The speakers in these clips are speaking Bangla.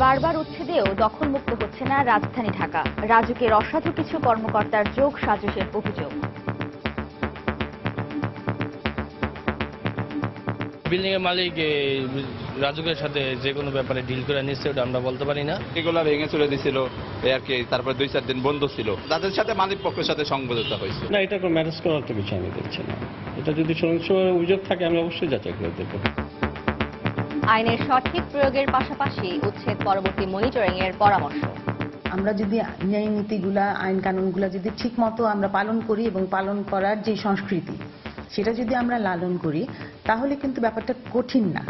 বারবার উচ্ছেদেও দখলমুক্ত হচ্ছে না রাজধানী ঢাকা। রাজুকের অসাধু কিছু কর্মকর্তার যোগ সাজসের অভিযোগ। বিল্ডিং এর মালিক রাজুকের সাথে যে কোনো ব্যাপারে ডিল করে নিচ্ছে, ওটা আমরা বলতে পারি না। এগুলা ভেঙে চলে দিছিল আর কি, তারপর 2-4 দিন বন্ধ ছিল। তাদের সাথে মালিক পক্ষের সাথে সংবদ্ধতা হয়েছে। না, এটা কোনো ম্যানেজ করার তো কিছু আমি দেখছি না। এটা যদি সহিংস অভিযোগ থাকে আমি অবশ্যই যাচাই করে দেখব। আইনের সঠিক প্রয়োগের পাশাপাশি উচ্ছেদ পরবর্তী মনিটরিং এর পরামর্শ। আমরা যদি ন্যায় নীতিগুলা, আইন কানুনগুলা যদি ঠিক মতো আমরা পালন করি এবং পালন করার যে সংস্কৃতি সেটা যদি আমরা লালন করি, তাহলে কিন্তু ব্যাপারটা কঠিন না।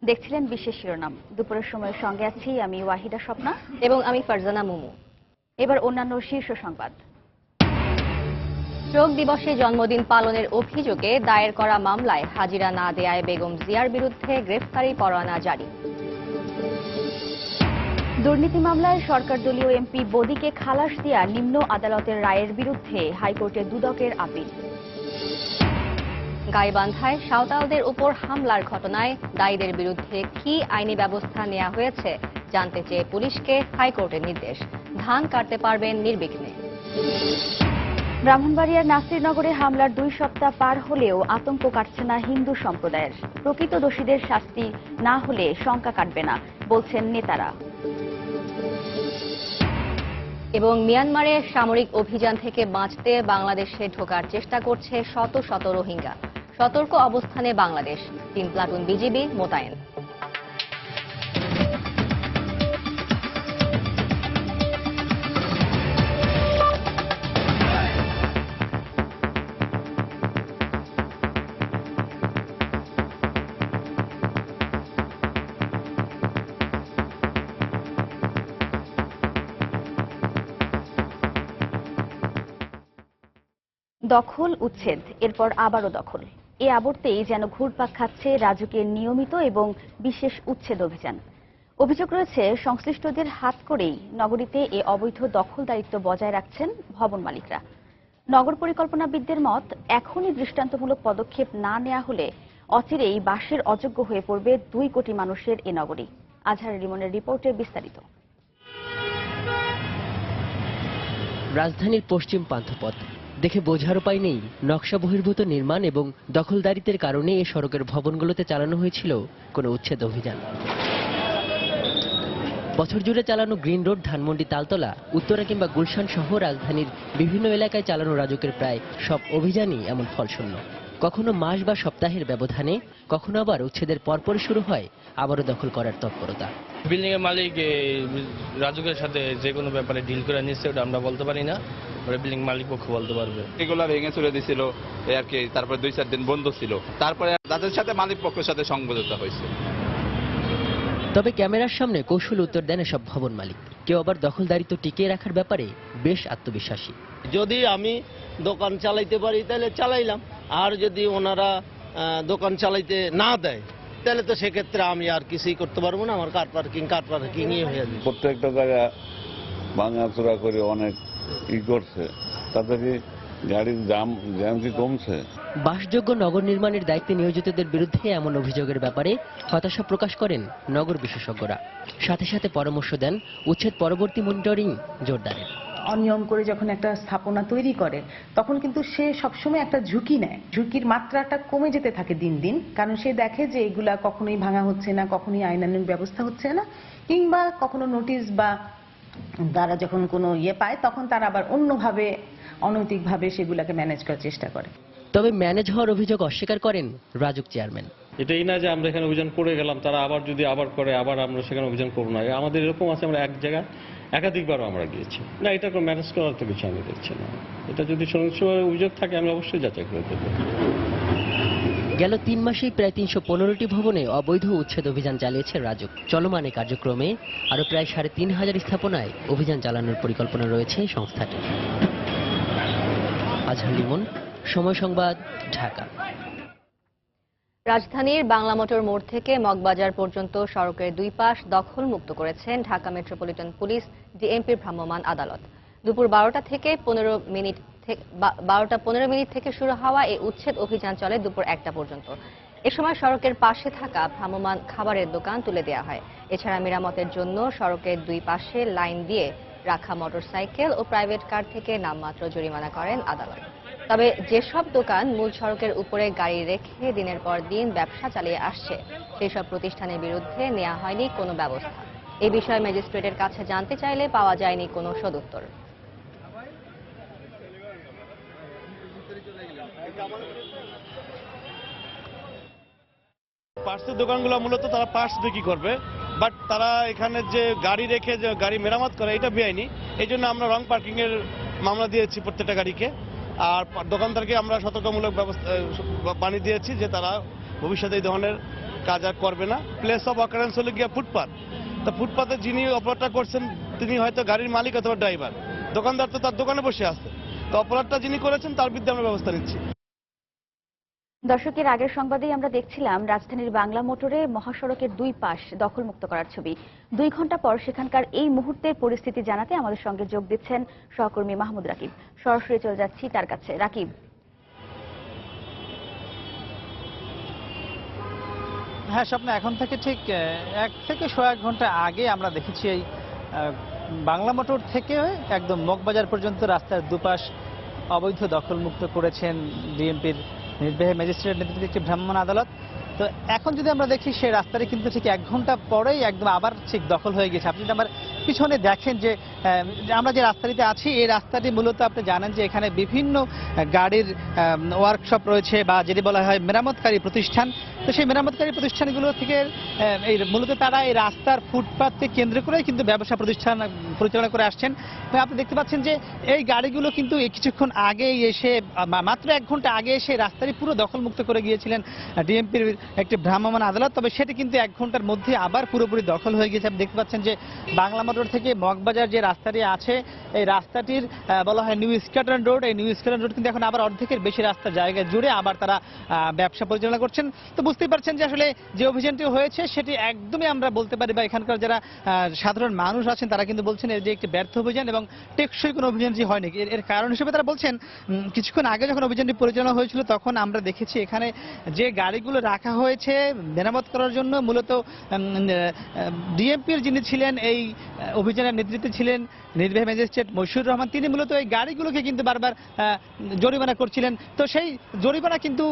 দেখছিলেন বিশেষ শিরোনাম। দুপুরের সময়ের সঙ্গে আছি আমি ওয়াহিদা স্বপ্না এবং আমি ফারজানা মুমু। এবার অন্যান্য শীর্ষ সংবাদ। যোগ দিবসে জন্মদিন পালনের অভিযোগে দায়ের করা মামলায় হাজিরা না দেয়ায় বেগম জিয়ার বিরুদ্ধে গ্রেফতারি পরোয়ানা জারি। দুর্নীতি মামলায় সরকার দলীয় এমপি বদিকে খালাস দেয়া নিম্ন আদালতের রায়ের বিরুদ্ধে হাইকোর্টে দুদকের আপিল। গাইবান্ধায় সাঁওতালদের উপর হামলার ঘটনায় দায়ীদের বিরুদ্ধে কি আইনি ব্যবস্থা নেওয়া হয়েছে জানতে চেয়ে পুলিশকে হাইকোর্টের নির্দেশ। ধান কাটতে পারবেন নির্বিঘ্নে। ব্রাহ্মণবাড়িয়ার নাসিরনগরে হামলার 2 সপ্তাহ পার হলেও আতঙ্ক কাটছে না হিন্দু সম্প্রদায়ের। প্রকৃত দোষীদের শাস্তি না হলে শঙ্কা কাটবে না বলছেন নেতারা। এবং মিয়ানমারে সামরিক অভিযান থেকে বাঁচতে বাংলাদেশে ঢোকার চেষ্টা করছে শত শত রোহিঙ্গা। সতর্ক অবস্থানে বাংলাদেশ, 3 প্লাটুন বিজিবি মোতায়েন। দখল উচ্ছেদ, এরপর আবারও দখল, এ আবর্তেই যেন ঘুরপাক খাচ্ছে রাজুকের নিয়মিত এবং বিশেষ উচ্ছেদ অভিযান। অভিযোগ রয়েছে সংশ্লিষ্টদের হাত করেই নগরীতে এ অবৈধ দখলদারিত্ব বজায় রাখছেন ভবন মালিকরা। নগর পরিকল্পনাবিদদের মত, এখনই দৃষ্টান্তমূলক পদক্ষেপ না নেওয়া হলে অচিরেই বাসের অযোগ্য হয়ে পড়বে 2 কোটি মানুষের এ নগরী। আজহার রিমনের রিপোর্টে বিস্তারিত। রাজধানীর পশ্চিম পান্থপথ দেখে বোঝার উপায় নেই নকশা বহির্ভূত নির্মাণ এবং দখলদারিত্বের কারণে এই সড়কের ভবনগুলোতে চালানো হয়েছিল কোনো উচ্ছেদ অভিযান। বছর জুড়ে চালানো গ্রিন রোড, ধানমন্ডি, তালতলা, উত্তরা কিংবা গুলশান সহ রাজধানীর বিভিন্ন এলাকায় চালানো রাজুকের প্রায় সব অভিযানই এমন ফলশূন্য। কখনো মাস বা সপ্তাহের ব্যবধানে, কখনো আবার উচ্ছেদের পরপরই শুরু হয় আবারও দখল করার তৎপরতা। বিল্ডিং এর মালিক রাজুকের সাথে যে কোনো ব্যাপারে ডিল করে নিচ্ছে, ওটা আমরা বলতে পারি না। বিল্ডিং মালিক পক্ষ বলতে পারবে। এগুলা ভেঙে চলে দিছিল আর কি, তারপর 2-4 দিন বন্ধ ছিল। তারপরে তাদের সাথে মালিক পক্ষের সাথে সংবদ্ধতা হয়েছে। তবে ক্যামেরার সামনে কৌশল উত্তর দেন এসব ভবন মালিক। কেউ আবার দখলদারিত্ব টিকিয়ে রাখার ব্যাপারে বেশ আত্মবিশ্বাসী। যদি আমি দোকান চালাইতে পারি তাহলে চালাইলাম, আর যদি ওনারা দোকান চালাইতে না দেয় তাহলে তো সেক্ষেত্রে আমি আর কিছুই করতে পারবো না। আমার কার পার্কিংই হয়ে যাবে। প্রত্যেকটা জায়গা ভাঙাচোরা করে অনেক করছে, তাতে কি গাড়ির জ্যাম কি কমছে? বাসযোগ্য নগর নির্মাণের দায়িত্বে নিয়োজিতদের বিরুদ্ধে এমন অভিযোগের ব্যাপারে হতাশা প্রকাশ করেন নগর বিশেষজ্ঞরা। সাথে সাথে পরামর্শ দেন উচ্ছেদ পরবর্তী মনিটরিং জোরদারের। অনিয়ম করে যখন একটা স্থাপনা তৈরি করে, তখন কিন্তু সে সবসময় একটা ঝুঁকি নেয়। ঝুঁকির মাত্রাটা কমে যেতে থাকে দিন দিন, কারণ সে দেখে যে এগুলা কখনোই ভাঙা হচ্ছে না, কখনোই আইনানুগ ব্যবস্থা হচ্ছে না, কিংবা কখনো নোটিশ বা তারা যখন কোনো পায় তখন তারা আবার অন্যভাবে, অনৈতিকভাবে সেগুলাকে ম্যানেজ করার চেষ্টা করে। তবে ম্যানেজ হওয়ার অভিযোগ অস্বীকার করেন রাজুক চেয়ারম্যান। এটাই না যে আমরা এখানে অভিযান করে গেলাম, তারা আবার যদি আবার করে আবার আমরা সেখানে অভিযান করবো না। আমাদের এরকম আছে, আমরা এক জায়গায় একাধিকবারও আমরা গিয়েছি। না, এটা কোনো ম্যানেজ করার তো কিছু আমি দেখছি না। এটা যদি সহিংস অভিযোগ থাকে আমি অবশ্যই যাচাই করে দেব। গেল 3 মাসেই প্রায় 315টি ভবনে অবৈধ উচ্ছেদ অভিযান চালিয়েছে রাজুক। চলমান এই কার্যক্রমে আরো প্রায় 3500 স্থাপনায় অভিযান চালানোর পরিকল্পনা রয়েছে সংস্থাটির। আজহার লিমন, সময় সংবাদ, ঢাকা। রাজধানীর বাংলা মোটর মোড় থেকে মগবাজার পর্যন্ত সড়কের 2 পাশ দখলমুক্ত করেছেন ঢাকা মেট্রোপলিটন পুলিশ ডিএমপির ভ্রাম্যমাণ আদালত। দুপুর 12টা 15 মিনিট থেকে শুরু হওয়া এই উচ্ছেদ অভিযান চলে দুপুর 1টা পর্যন্ত। এ সময় সড়কের পাশে থাকা ভ্রাম্যমাণ খাবারের দোকান তুলে দেওয়া হয়। এছাড়া মেরামতের জন্য সড়কের দুই পাশে লাইন দিয়ে রাখা মোটরসাইকেল ও প্রাইভেট কার থেকে নামমাত্র জরিমানা করেন আদালত। তবে যেসব দোকান মূল সড়কের উপরে গাড়ি রেখে দিনের পর দিন ব্যবসা চালিয়ে আসছে সেই সব প্রতিষ্ঠানের বিরুদ্ধে নেওয়া হয়নি কোনো ব্যবস্থা। এই বিষয়ে ম্যাজিস্ট্রেটের কাছে জানতে চাইলে পাওয়া যায়নি কোনো সদুত্তর। পার্টসের দোকানগুলো মূলত তারা পার্টস বিক্রি করবে, বাট তারা এখানে যে গাড়ি রেখে যে গাড়ি মেরামত করে এটা বেআইনি। এই জন্য আমরা রং পার্কিং এর মামলা দিয়েছি প্রত্যেকটা গাড়িকে। আর দোকানদারকে আমরা সতর্কমূলক ব্যবস্থা বানিয়ে দিয়েছি যে তারা ভবিষ্যতে এই ধরনের কাজ আর করবে না। প্লেস অফ অকারেন্স হলে গিয়ে ফুটপাথ। তো ফুটপাথে যিনি অপরাধটা করছেন তিনি হয়তো গাড়ির মালিক অথবা ড্রাইভার, দোকানদার তো তার দোকানে বসে আছে। তো অপরাধটা যিনি করেছেন তার বিরুদ্ধে আমরা ব্যবস্থা নিচ্ছি। দর্শকের আগের সংবাদেই আমরা দেখছিলাম রাজধানীর বাংলা মোটরে মহাসড়কের দুই পাশ দখলমুক্ত করার ছবি। 2 ঘন্টা পর সেখানকার এই মুহূর্তের পরিস্থিতি জানাতে আমাদের সঙ্গে যোগ দিচ্ছেন সহকর্মী মাহমুদ রাকিব। সরাসরি চলে যাচ্ছি তার কাছে। রাকিব, হ্যাঁ স্বপ্ন, এখন থেকে ঠিক 1 থেকে 1 ঘন্টা আগে আমরা দেখেছি এই বাংলা মোটর থেকে একদম মগবাজার পর্যন্ত রাস্তার দুপাশ অবৈধ দখলমুক্ত করেছেন ডিএমপির নির্বাহী ম্যাজিস্ট্রেট নেতৃত্বে একটি ভ্রাম্যমাণ আদালত। তো এখন যদি আমরা দেখি সেই রাস্তাটি কিন্তু ঠিক 1 ঘন্টা পরেই একদম আবার ঠিক দখল হয়ে গেছে। আপনি যদি আমার পিছনে দেখেন যে আমরা যে রাস্তাটিতে আছি, এই রাস্তাটি মূলত আপনি জানেন যে এখানে বিভিন্ন গাড়ির ওয়ার্কশপ রয়েছে বা যেটি বলা হয় মেরামতকারী প্রতিষ্ঠান। তো সেই মেরামতকারী প্রতিষ্ঠানগুলো থেকে এই মূলত তারা এই রাস্তার ফুটপাথকে কেন্দ্র করে কিন্তু ব্যবসা প্রতিষ্ঠান পরিচালনা করে আসছেন। আপনি দেখতে পাচ্ছেন যে এই গাড়িগুলো কিন্তু কিছুক্ষণ আগেই এসে মাত্র 1 ঘন্টা আগে এসে রাস্তাটি পুরো দখলমুক্ত করে গিয়েছিলেন ডিএমপির একটি ভ্রাম্যমাণ আদালত। তবে সেটি কিন্তু 1 ঘন্টার মধ্যে আবার পুরোপুরি দখল হয়ে গেছে। আপনি দেখতে পাচ্ছেন যে বাংলা মোটর থেকে মগবাজার যে রাস্তাটি আছে, এই রাস্তাটির বলা হয় নিউ স্কটল্যান্ড রোড। এই নিউ স্কটল্যান্ড রোড কিন্তু এখন আবার অর্ধেকের বেশি রাস্তা জায়গা জুড়ে আবার তারা ব্যবসা পরিচালনা করছেন। তো বুঝতেই পারছেন যে আসলে যে অভিযানটি হয়েছে সেটি একদমই আমরা বলতে পারি বা এখানকার যারা সাধারণ মানুষ আছেন তারা কিন্তু বলছেন যে একটি ব্যর্থ অভিযান এবং টেকসই কোনো অভিযান যে হয়নি। এর কারণ হিসেবে তারা বলছেন কিছুক্ষণ আগে যখন অভিযানটি পরিচালনা হয়েছিল তখন আমরা দেখেছি এখানে যে গাড়িগুলো রাখা হয়েছে মেরামত করার জন্য, মূলত ডিএমপির যিনি ছিলেন এই অভিযানের নেতৃত্বে ছিলেন নির্বাহী ম্যাজিস্ট্রেট মশিউর রহমান, তিনি মূলত এই গাড়িগুলোকে কিন্তু বারবার জরিমানা করছিলেন। তো সেই জরিমানা কিন্তু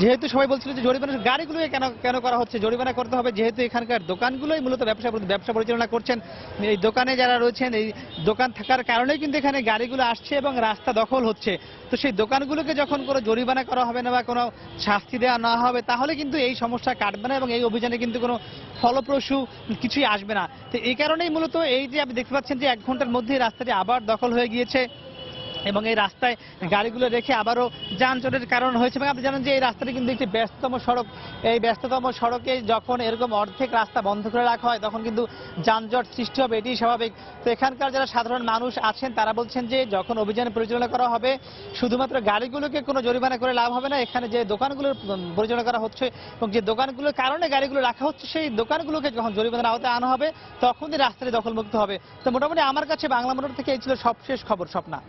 যেহেতু সবাই বলছিল যে জরিমানা গাড়িগুলোকে কেন করা হচ্ছে, জরিমানা করতে হবে যেহেতু এখানকার দোকানগুলোই মূলত ব্যবসা পরিচালনা করছেন। এই দোকানে যারা রয়েছেন এই দোকান থাকার কারণেই কিন্তু এখানে গাড়িগুলো আসছে এবং রাস্তা দখল হচ্ছে। তো সেই দোকানগুলোকে যখন কোনো জরিমানা করা হবে না বা কোনো শাস্তি দেওয়া না হবে তাহলে কিন্তু এই সমস্যা কাটবে না এবং এই অভিযানে কিন্তু কোনো ফলপ্রসূ কিছুই আসবে না। তো এই কারণেই মূলত এই যে আপনি দেখতে পাচ্ছেন যে 1 ঘন্টার মধ্যেই রাস্তাটি আবার দখল হয়ে গিয়েছে এবং এই রাস্তায় গাড়িগুলো রেখে আবারও যানজটের কারণ হয়েছে। এবং আপনি জানেন যে এই রাস্তাটি কিন্তু একটি ব্যস্ততম সড়ক। এই ব্যস্ততম সড়কে যখন এরকম অর্ধেক রাস্তা বন্ধ করে রাখা হয় তখন কিন্তু যানজট সৃষ্টি হবে, এটি স্বাভাবিক। তো এখানকার যারা সাধারণ মানুষ আছেন তারা বলছেন যে যখন অভিযান পরিচালনা করা হবে শুধুমাত্র গাড়িগুলোকে কোনো জরিমানা করে লাভ হবে না, এখানে যে দোকানগুলো পরিচালনা করা হচ্ছে এবং যে দোকানগুলোর কারণে গাড়িগুলো রাখা হচ্ছে সেই দোকানগুলোকে যখন জরিমানার আওতায় আনা হবে তখনই রাস্তাটি দখলমুক্ত হবে। তো মোটামুটি আমার কাছে বাংলা মোটর থেকে এই ছিল সবশেষ খবর। স্বপ্না।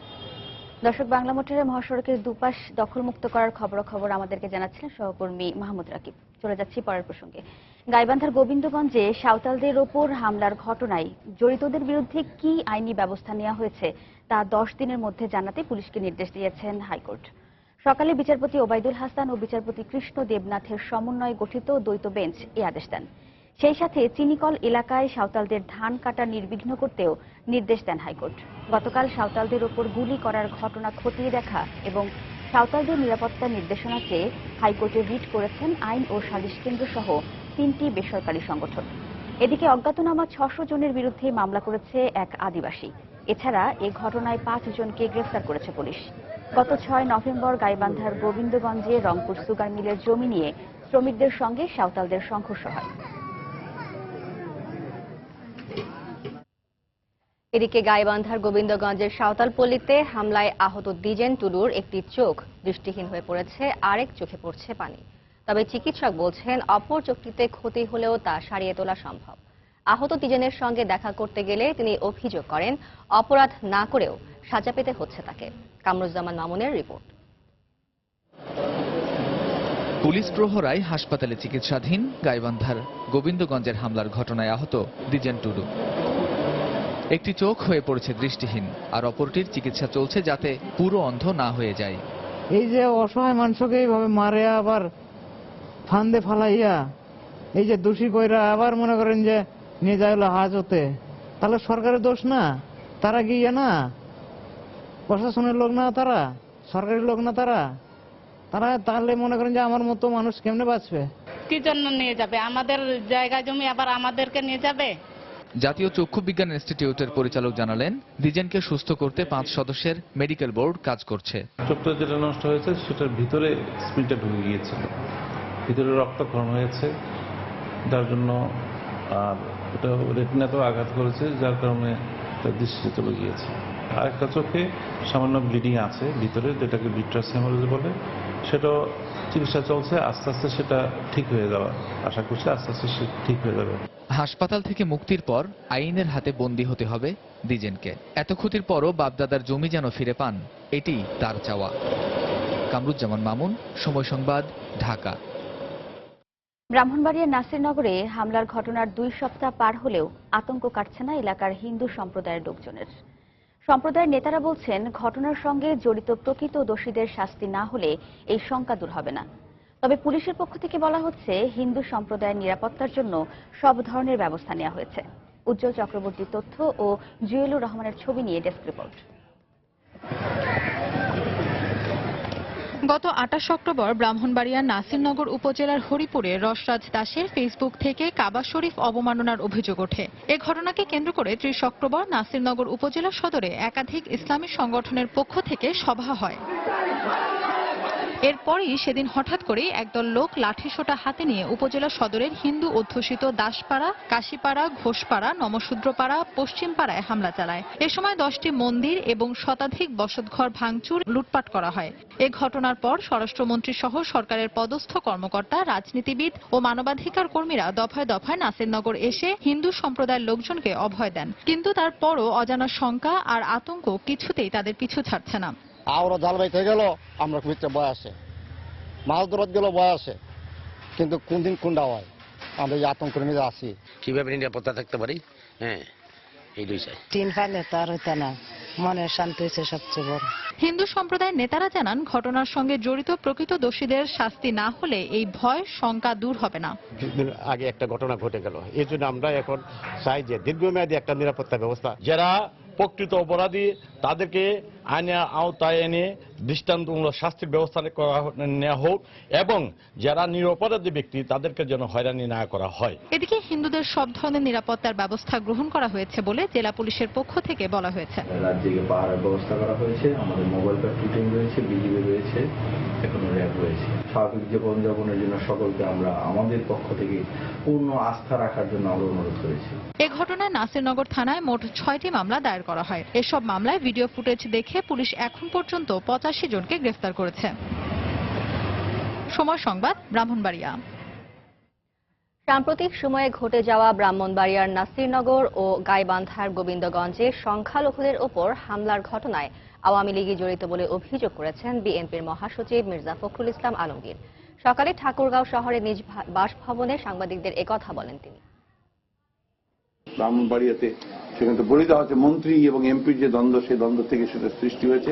দর্শক, বাংলা মোটরের মহাসড়কের দুপাশ দখলমুক্ত করার খবর আমাদেরকে জানাচ্ছিলেন সহকর্মী মাহমুদ রাকিব। চলে যাচ্ছি পরের প্রসঙ্গে। গাইবান্ধার গোবিন্দগঞ্জে সাঁওতালদের ওপর হামলার ঘটনায় জড়িতদের বিরুদ্ধে কি আইনি ব্যবস্থা নেওয়া হয়েছে তা 10 দিনের মধ্যে জানাতে পুলিশকে নির্দেশ দিয়েছেন হাইকোর্ট। সকালে বিচারপতি ওবায়দুল হাসান ও বিচারপতি কৃষ্ণ দেবনাথের সমন্বয়ে গঠিত দ্বৈত বেঞ্চ এই আদেশ দেন। সেই সাথে চিনিকল এলাকায় সাঁওতালদের ধান কাটা নির্বিঘ্ন করতেও নির্দেশ দেন হাইকোর্ট। গতকাল সাঁওতালদের ওপর গুলি করার ঘটনা খতিয়ে দেখা এবং সাঁওতালদের নিরাপত্তা নির্দেশনা চেয়ে হাইকোর্টে রিট করেছেন আইন ও সালিশ কেন্দ্র সহ 3টি বেসরকারি সংগঠন। এদিকে অজ্ঞাতনামা 600 জনের বিরুদ্ধে মামলা করেছে এক আদিবাসী। এছাড়া এ ঘটনায় 5 জনকে গ্রেফতার করেছে পুলিশ। গত 6 নভেম্বর গাইবান্ধার গোবিন্দগঞ্জে রংপুর সুগার মিলের জমি নিয়ে শ্রমিকদের সঙ্গে সাঁওতালদের সংঘর্ষ হয়। এদিকে গাইবান্ধার গোবিন্দগঞ্জের সাঁওতালপল্লীতে হামলায় আহত দ্বিজেন টুলুর একটি চোখ দৃষ্টিহীন হয়ে পড়েছে, আরেক চোখে পড়ছে পানি। তবে চিকিৎসক বলছেন অপর চোখটিতে ক্ষতি হলেও তা সারিয়ে তোলা সম্ভব। আহত দ্বিজেনের সঙ্গে দেখা করতে গেলে তিনি অভিযোগ করেন অপরাধ না করেও সাজা পেতে হচ্ছে তাকে। কামরুজ্জামান মামুনের রিপোর্ট। পুলিশ প্রহরায় হাসপাতালে চিকিৎসাধীন গাইবান্ধার গোবিন্দগঞ্জের হামলার ঘটনায় আহত দ্বিজেন টুডু। একটি চোখ হয়ে পড়েছে দৃষ্টিহীন, আর অপরটির চিকিৎসা চলছে যাতে পুরো অন্ধ না হয়ে যায়। এই যে অসহায় মানুষকে এইভাবে মারে আবার ফান্দে ফালাইয়া এই যে দোষী কইরা আবার মনে করেন যে নিয়ে যায় হলো হাজতে, তাহলে সরকারের দোষ না? তারা গিয়ে না প্রশাসনের লোক না, তারা সরকারি লোক না, তারা তাহলে মনে করেন যে আমার মতো মানুষ কেমনে বাঁচবে? কি জন্য নিয়ে যাবে? আমাদের জায়গা জমি আবার আমাদেরকে নিয়ে যাবে? জাতীয় চক্ষু বিজ্ঞান ইনস্টিটিউটের পরিচালক জানালেন, দ্বিজেনকে সুস্থ করতে 5 সদস্যের মেডিকেল বোর্ড কাজ করছে। চোখটা যেটা নষ্ট হয়েছে সেটার ভিতরে স্প্লিনটা ঢুকে গিয়েছিল, ভিতরে রক্তক্ষরণ হয়েছে, যার জন্য আর এটা রেটিনাতেও আঘাত করেছে, যার কারণে দৃষ্টি চলে গিয়েছে। আর একটা চোখে সামান্য ব্লিডিং আছে ভিতরে, যেটাকে ভিট্রাস হেমারেজ বলে, সেটাও চিকিৎসা চলছে। আস্তে আস্তে সেটা ঠিক হয়ে যাওয়া আশা করছি, আস্তে আস্তে সে ঠিক হয়ে যাবে। হাসপাতাল থেকে মুক্তির পর আইনের হাতে বন্দী হতে হবে দ্বিজেনকে। এত ক্ষতির পরও বাপদাদার জমি যেন ফিরে পান, এটি তার চাওয়া। কামরুজ্জামান মামুন, সময় সংবাদ, ঢাকা। ব্রাহ্মণবাড়িয়ার নাসিরনগরে হামলার ঘটনার 2 সপ্তাহ পার হলেও আতঙ্ক কাটছে না এলাকার হিন্দু সম্প্রদায়ের লোকজনের। সম্প্রদায়ের নেতারা বলছেন, ঘটনার সঙ্গে জড়িত প্রকৃত দোষীদের শাস্তি না হলে এই শঙ্কা দূর হবে না। তবে পুলিশের পক্ষ থেকে বলা হচ্ছে, হিন্দু সম্প্রদায়ের নিরাপত্তার জন্য সব ধরনের ব্যবস্থা নেওয়া হয়েছে। উজ্জ্বল চক্রবর্তীর তথ্য ও জুয়েলুর রহমানের ছবি নিয়ে ডেস্ক রিপোর্ট। গত 28 অক্টোবর ব্রাহ্মণবাড়িয়ার নাসিরনগর উপজেলার হরিপুরে রসরাজ দাসের ফেসবুক থেকে কাবা শরীফ অবমাননার অভিযোগ ওঠে। এ ঘটনাকে কেন্দ্র করে 30 অক্টোবর নাসিরনগর উপজেলা সদরে একাধিক ইসলামী সংগঠনের পক্ষ থেকে সভা হয়। এরপরই সেদিন হঠাৎ করেই একদল লোক লাঠিসোঁটা হাতে নিয়ে উপজেলা সদরের হিন্দু অধ্যুষিত দাসপাড়া, কাশীপাড়া, ঘোষপাড়া, নমশূদ্রপাড়া, পশ্চিমপাড়ায় হামলা চালায়। এ সময় 10টি মন্দির এবং শতাধিক বসতঘর ভাঙচুর, লুটপাট করা হয়। এ ঘটনার পর স্বরাষ্ট্রমন্ত্রী সহ সরকারের পদস্থ কর্মকর্তা, রাজনীতিবিদ ও মানবাধিকার কর্মীরা দফায় দফায় নাসিরনগর এসে হিন্দু সম্প্রদায়ের লোকজনকে অভয় দেন। কিন্তু তারপরও অজানা শঙ্কা আর আতঙ্ক কিছুতেই তাদের পিছু ছাড়ছে না। আওরা জাল বাইতে গেল, আমরা ভিতরে বয় আসে, মাছ ধরত গেল বয় আসে, কিন্তু কোন দিন কোনটা হয় আমরা এই আতঙ্কের মধ্যে আছি। কিভাবে নিরাপত্তা থাকতে পারি? হ্যাঁ, এই দুই চাই। 3 ফাইলে তার হইতে না, মনের শান্তি হচ্ছে সবচেয়ে বড়। হিন্দু সম্প্রদায়ের নেতারা জানান, ঘটনার সঙ্গে জড়িত প্রকৃত দোষীদের শাস্তি না হলে এই ভয় শঙ্কা দূর হবে না। আগে একটা ঘটনা ঘটে গেল, এই জন্য আমরা এখন চাই যে দীর্ঘমেয়াদী একটা নিরাপত্তা ব্যবস্থা। যারা প্রকৃত অপরাধী তাদেরকে আইনের আওতায় এনে দৃষ্টান্তমূলক শাস্তির ব্যবস্থা নেওয়া হোক, এবং যারা নিরপরাধী ব্যক্তি তাদেরকে যেন হয়রানি না করা হয়। এদিকে হিন্দুদের সব ধরনের নিরাপত্তার ব্যবস্থা গ্রহণ করা হয়েছে বলে জেলা পুলিশের পক্ষ থেকে বলা হয়েছে। রাজ্যে পাহাড়ের ব্যবস্থা করা হয়েছে, আমাদের মোবাইল প্যাট্রোলিং রয়েছে, বিজিবি রয়েছে, এখনো র্যাব রয়েছে। স্বাভাবিক জীবনযাপনের জন্য সকলকে আমরা আমাদের পক্ষ থেকে পূর্ণ আস্থা রাখার জন্য আমরা অনুরোধ করেছি। এ ঘটনায় নাসিরনগর থানায় মোট 6টি মামলা দায়ের করা হয়। এসব মামলায় ভিডিও ফুটেজ দেখে পুলিশ এখন পর্যন্ত 85 জনকে গ্রেফতার করেছে। সময় সংবাদ, ব্রাহ্মণবাড়িয়া। সাম্প্রতিক সময়ে ঘটে যাওয়া ব্রাহ্মণবাড়িয়ার নাসিরনগর ও গাইবান্ধার গোবিন্দগঞ্জে সংখ্যালঘুদের ওপর হামলার ঘটনায় আওয়ামী লীগই জড়িত বলে অভিযোগ করেছেন বিএনপির মহাসচিব মির্জা ফখরুল ইসলাম আলমগীর। সকালে ঠাকুরগাঁও শহরে নিজ বাসভবনে সাংবাদিকদের একথা বলেন তিনি। ব্রাহ্মণবাড়িয়াতে সেখানে তো বলে দেওয়া হচ্ছে, মন্ত্রী এবং এমপির যে দ্বন্দ্ব, সেই দ্বন্দ্ব থেকে সেটা সৃষ্টি হয়েছে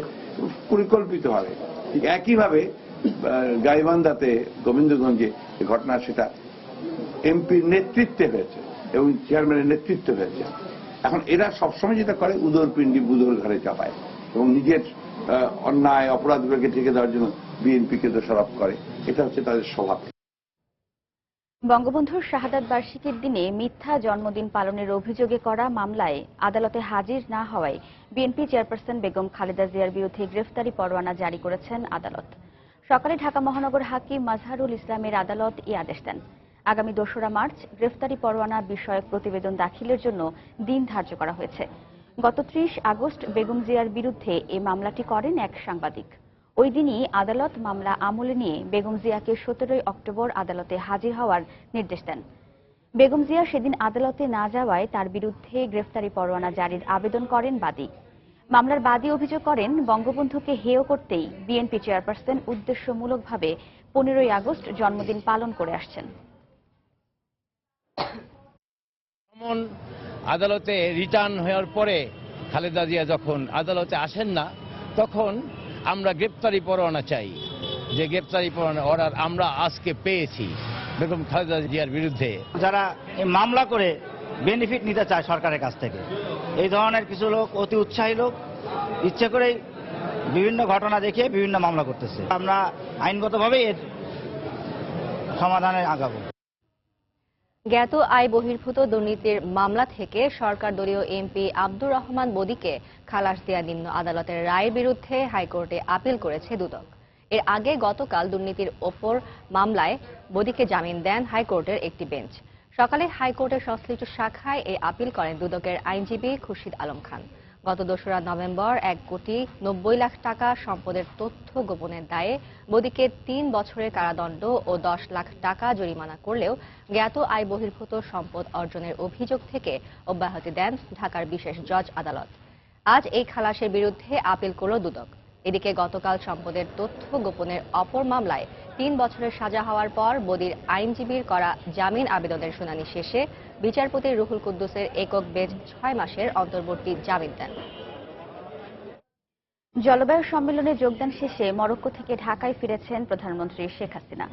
পরিকল্পিতভাবে। ঠিক একইভাবে গাইবান্ধাতে, গোবিন্দগঞ্জে ঘটনা, সেটা এমপির নেতৃত্বে হয়েছে এবং চেয়ারম্যানের নেতৃত্বে হয়েছে। এখন এরা সবসময় যেটা করে, উদরপিণ্ডি বুদর ঘরে চাপায় এবং নিজের অন্যায় অপরাধগুলোকে ঢেকে দেওয়ার জন্য বিএনপিকে দোষারোপ করে। এটা হচ্ছে তাদের স্বভাব। বঙ্গবন্ধুর শাহাদাত বার্ষিকীর দিনে মিথ্যা জন্মদিন পালনের অভিযোগে করা মামলায় আদালতে হাজির না হওয়ায় বিএনপি চেয়ারপারসন বেগম খালেদা জিয়ার বিরুদ্ধে গ্রেফতারি পরোয়ানা জারি করেছেন আদালত। সকালে ঢাকা মহানগর হাকিম মাজহারুল ইসলামের আদালত এই আদেশ দেন। আগামী 2রা মার্চ গ্রেফতারি পরোয়ানা বিষয়ক প্রতিবেদন দাখিলের জন্য দিন ধার্য করা হয়েছে। গত 30 আগস্ট বেগম জিয়ার বিরুদ্ধে এই মামলাটি করেন এক সাংবাদিক। ওই দিনই আদালত মামলা আমলে নিয়ে বেগম জিয়াকে 17 অক্টোবর আদালতে হাজির হওয়ার নির্দেশ দেন। বেগম জিয়া সেদিন আদালতে না যাওয়ায় তার বিরুদ্ধে গ্রেফতারি পরোয়ানা জারির আবেদন করেন বাদী। মামলার বাদী অভিযোগ করেন, বঙ্গবন্ধুকে হেয় করতেই বিএনপি চেয়ারপারসন উদ্দেশ্যমূলকভাবে 15ই আগস্ট জন্মদিন পালন করে আসছেন। আদালতে রিটার্ন হওয়ার পরে খালেদা জিয়া যখন আদালতে আসেন না, তখন আমরা গ্রেপ্তারি পরোয়ানা চাই, যে গ্রেপ্তারি পরোয়ানা অর্ডার আমরা আজকে পেয়েছি বেগম খালেদা জিয়ার বিরুদ্ধে। যারা এই মামলা করে বেনিফিট নিতে চায় সরকারের কাছ থেকে, এই ধরনের কিছু লোক, অতি উৎসাহী লোক, ইচ্ছে করেই বিভিন্ন ঘটনা দেখিয়ে বিভিন্ন মামলা করতেছে। আমরা আইনগতভাবে এর সমাধানে আগাবো। জ্ঞাত আয় বহির্ভূত দুর্নীতির মামলা থেকে সরকার দলীয় এমপি আব্দুর রহমান বদিকে খালাস দেয়া নিম্ন আদালতের রায়ের বিরুদ্ধে হাইকোর্টে আপিল করেছে দুদক। এর আগে গতকাল দুর্নীতির ওপর মামলায় বদিকে জামিন দেন হাইকোর্টের একটি বেঞ্চ। সকালে হাইকোর্টের সংশ্লিষ্ট শাখায় এই আপিল করেন দুদকের আইনজীবী খুরশিদ আলম খান। গত 2রা নভেম্বর 1,90,00,000 টাকা সম্পদের তথ্য গোপনের দায়ে বদিকে 3 বছরের কারাদণ্ড ও 10 লাখ টাকা জরিমানা করলেও জ্ঞাত আয় বহির্ভূত সম্পদ অর্জনের অভিযোগ থেকে অব্যাহতি দেন ঢাকার বিশেষ জজ আদালত। আজ এই খালাসের বিরুদ্ধে আপিল করল দুদক। এদিকে গতকাল সম্পদের তথ্য গোপনের অপর মামলায় 3 বছরের সাজা হওয়ার পর বদির আইনজীবীর করা জামিন আবেদনের শুনানি শেষে বিচারপতি রুহুল কুদ্দুসের একক বেঞ্চ 6 মাসের অন্তর্বর্তী জামিন দেন। জলবায়ু সম্মেলনে যোগদান শেষে মরক্কো থেকে ঢাকায় ফিরেছেন প্রধানমন্ত্রী শেখ হাসিনা।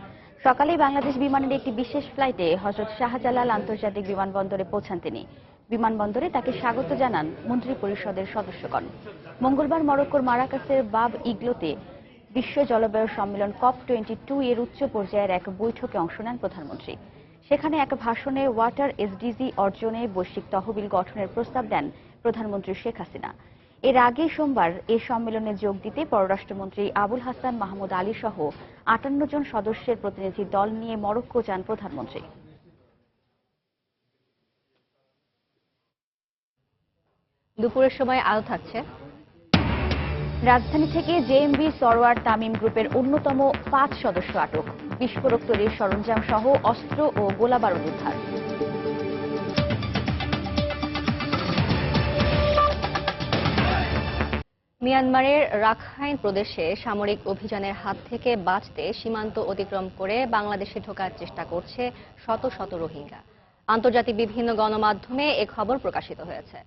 সকালেই বাংলাদেশ বিমানের একটি বিশেষ ফ্লাইটে হযরত শাহজালাল আন্তর্জাতিক বিমানবন্দরে পৌঁছান তিনি। বিমানবন্দরে তাকে স্বাগত জানান মন্ত্রী পরিষদের সদস্যগণ। মঙ্গলবার মরক্কোর মারাকাসের বাব ইগলোতে বিশ্ব জলবায়ু সম্মেলন COP22 এর উচ্চ পর্যায়ের এক বৈঠকে অংশ নেন প্রধানমন্ত্রী। সেখানে এক ভাষণে ওয়াটার এসডিজি অর্জনে বৈশ্বিক তহবিল গঠনের প্রস্তাব দেন প্রধানমন্ত্রী শেখ হাসিনা। এর আগে সোমবার এ সম্মেলনে যোগ দিতে পররাষ্ট্রমন্ত্রী আবুল হাসান মাহমুদ আলী সহ 58 জন সদস্যের প্রতিনিধি দল নিয়ে মরক্কো যান প্রধানমন্ত্রী। দুপুরের সময় আলো থাকছে। রাজধানী থেকে জেএমবি সরওয়ার তামিম গ্রুপের অন্যতম 5 সদস্য আটক। বিস্ফোরক তৈরির সরঞ্জাম সহ অস্ত্র ও গোলাবারুদ উদ্ধার। মিয়ানমারের রাখাইন প্রদেশে সামরিক অভিযানের হাত থেকে বাঁচতে সীমান্ত অতিক্রম করে বাংলাদেশে ঢোকার চেষ্টা করছে শত শত রোহিঙ্গা। আন্তর্জাতিক বিভিন্ন গণমাধ্যমে এ খবর প্রকাশিত হয়েছে।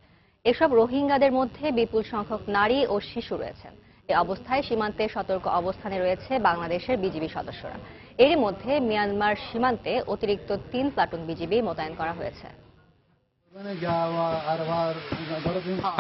এসব রোহিঙ্গাদের মধ্যে বিপুল সংখ্যক নারী ও শিশু রয়েছেন। এ অবস্থায় সীমান্তে সতর্ক অবস্থানে রয়েছে বাংলাদেশের বিজিবি সদস্যরা। এরই মধ্যে মিয়ানমার সীমান্তে অতিরিক্ত 3 প্লাটুন বিজিবি মোতায়েন করা হয়েছে।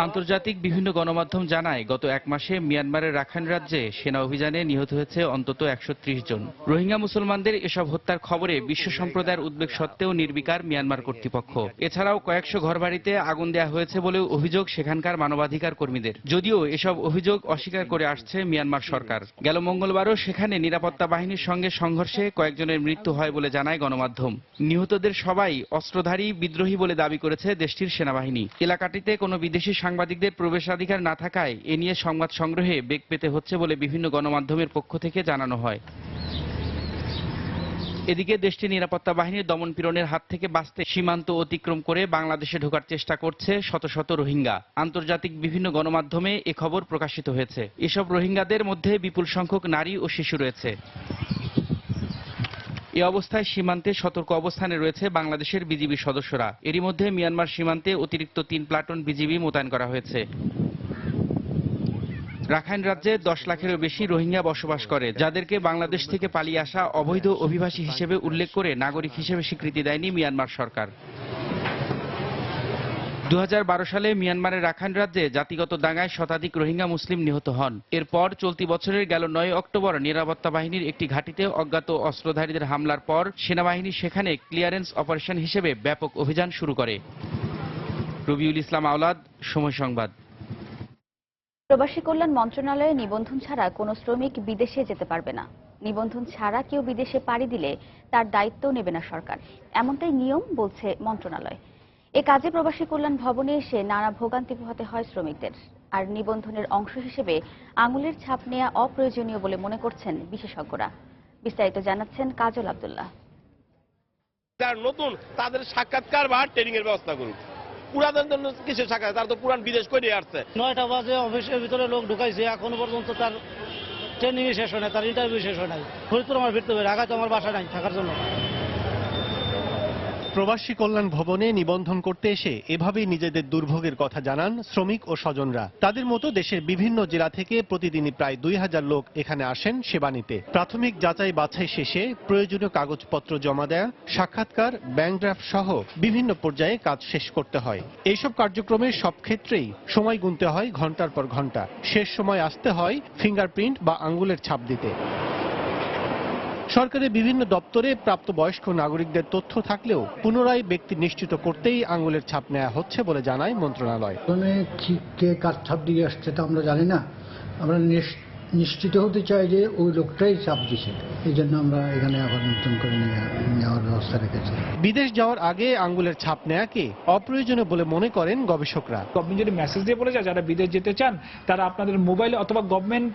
আন্তর্জাতিক বিভিন্ন গণমাধ্যম জানায়, গত 1 মাসে মিয়ানমারের রাখাইন রাজ্যে সেনা অভিযানে নিহত হয়েছে অন্তত 130 জন। রোহিঙ্গা মুসলমানদের এসব হত্যার খবরে বিশ্ব সম্প্রদায়ের উদ্বেগ সত্ত্বেও নির্বিকার মিয়ানমার কর্তৃপক্ষ। এছাড়াও কয়েকশো ঘরবাড়িতে আগুন দেওয়া হয়েছে বলেও অভিযোগ সেখানকার মানবাধিকার কর্মীদের। যদিও এসব অভিযোগ অস্বীকার করে আসছে মিয়ানমার সরকার। গেল মঙ্গলবারও সেখানে নিরাপত্তা বাহিনীর সঙ্গে সংঘর্ষে কয়েকজনের মৃত্যু হয় বলে জানায় গণমাধ্যম। নিহতদের সবাই অস্ত্রধারী বিদ্রোহী বলে দাবি করেছে দেশটির সেনাবাহিনী। এলাকাটিতে কোনো বিদেশি সাংবাদিকদের প্রবেশাধিকার না থাকায় এ নিয়ে সংবাদ সংগ্রহে বেগ পেতে হচ্ছে বলে বিভিন্ন গণমাধ্যমের পক্ষ থেকে জানানো হয়। এদিকে দেশটির নিরাপত্তা বাহিনীর দমনপীড়নের হাত থেকে বাঁচতে সীমান্ত অতিক্রম করে বাংলাদেশে ঢোকার চেষ্টা করছে শত শত রোহিঙ্গা। আন্তর্জাতিক বিভিন্ন গণমাধ্যমে এ খবর প্রকাশিত হয়েছে। এসব রোহিঙ্গাদের মধ্যে বিপুল সংখ্যক নারী ও শিশু রয়েছে। এ অবস্থায় সীমান্তে সতর্ক অবস্থানে রয়েছে বাংলাদেশের বিজিবি সদস্যরা। এরই মধ্যে মিয়ানমার সীমান্তে অতিরিক্ত 3 প্লাটুন বিজিবি মোতায়েন করা হয়েছে। রাখাইন রাজ্যে 10 লাখেরও বেশি রোহিঙ্গা বসবাস করে, যাদেরকে বাংলাদেশ থেকে পালিয়ে আসা অবৈধ অভিবাসী হিসেবে উল্লেখ করে নাগরিক হিসেবে স্বীকৃতি দেয়নি মিয়ানমার সরকার। 2012 সালে মিয়ানমারের রাখাইন রাজ্যে জাতিগত দাঙ্গায় শতাধিক রোহিঙ্গা মুসলিম নিহত হন। এরপর চলতি বছরের গেল 9 অক্টোবর নিরাপত্তা বাহিনীর একটি ঘাঁটিতে অজ্ঞাত অস্ত্রধারীদের হামলার পর সেনাবাহিনী সেখানে ক্লিয়ারেন্স অপারেশন হিসেবে ব্যাপক অভিযান শুরু করে। রবিউল ইসলাম আওলাদ, সময় সংবাদ। প্রবাসী কল্যাণ মন্ত্রণালয়ে নিবন্ধন ছাড়া কোনো শ্রমিক বিদেশে যেতে পারবে না। নিবন্ধন ছাড়া কেউ বিদেশে পাড়ি দিলে তার দায়িত্ব নেবে না সরকার, এমনটাই নিয়ম বলছে মন্ত্রণালয়। এ কাজে প্রবাসী কল্যাণ ভবনে এসে নানা ভোগান্তি পোহাতে হয় শ্রমিকদের। আর নিবন্ধনের অংশ হিসেবে আঙুলের ছাপ নেওয়া অপ্রয়োজনীয় বলে মনে করছেন বিশেষজ্ঞরা। বিস্তারিত জানাচ্ছেন কাজল আব্দুল্লাহ। যারা নতুন তাদের সাক্ষাৎকার বা ট্রেনিং এর ব্যবস্থা করুন। পুরাতন জন্য কিসের সাক্ষাৎ, তার তো পুরান বিদেশ করে আসছে। 9টা বাজে অফিসের ভিতরে লোক ঢুকাইছে, এখনো পর্যন্ত তার ট্রেনিংয়ে শেষ হয় না, তার ইন্টারভিউ শেষ হয় নাই। ফরিদপুর আমার ফিরতে হবে, ঢাকায় তো আমার বাসা নাই থাকার জন্য। প্রবাসী কল্যাণ ভবনে নিবন্ধন করতে এসে এভাবেই নিজেদের দুর্ভোগের কথা জানান শ্রমিক ও স্বজনরা। তাদের মতো দেশের বিভিন্ন জেলা থেকে প্রতিদিনই প্রায় 2000 লোক এখানে আসেন সেবা নিতে। প্রাথমিক যাচাই বাছাই শেষে প্রয়োজনীয় কাগজপত্র জমা দেয়া, সাক্ষাৎকার, ব্যাংক ড্রাফট সহ বিভিন্ন পর্যায়ে কাজ শেষ করতে হয়। এইসব কার্যক্রমের সব ক্ষেত্রেই সময় গুনতে হয় ঘন্টার পর ঘন্টা। শেষ সময় আসতে হয় ফিঙ্গারপ্রিন্ট বা আঙ্গুলের ছাপ দিতে। সরকারের বিভিন্ন দপ্তরে প্রাপ্তবয়স্ক নাগরিকদের তথ্য থাকলেও পুনরায় ব্যক্তি নিশ্চিত করতেই আঙ্গুলের ছাপ নেওয়া হচ্ছে বলে জানায় মন্ত্রণালয়। কে কার ছাপ দিয়ে আসছে তা আমরা জানি না, আমরা নিশ্চিত হতে চাই যে ওই লোকটাই ছাপ দিছে। এই জন্য আমরা এখানে আবার নতুন করে নেওয়ার ব্যবস্থা রেখেছি। বিদেশ যাওয়ার আগে আঙ্গুলের ছাপ নেওয়াকে অপ্রয়োজনীয় বলে মনে করেন গবেষকরা। গভর্নমেন্ট যদি মেসেজ দিয়ে বলে যায় যারা বিদেশ যেতে চান তারা আপনাদের মোবাইলে অথবা গভর্নমেন্ট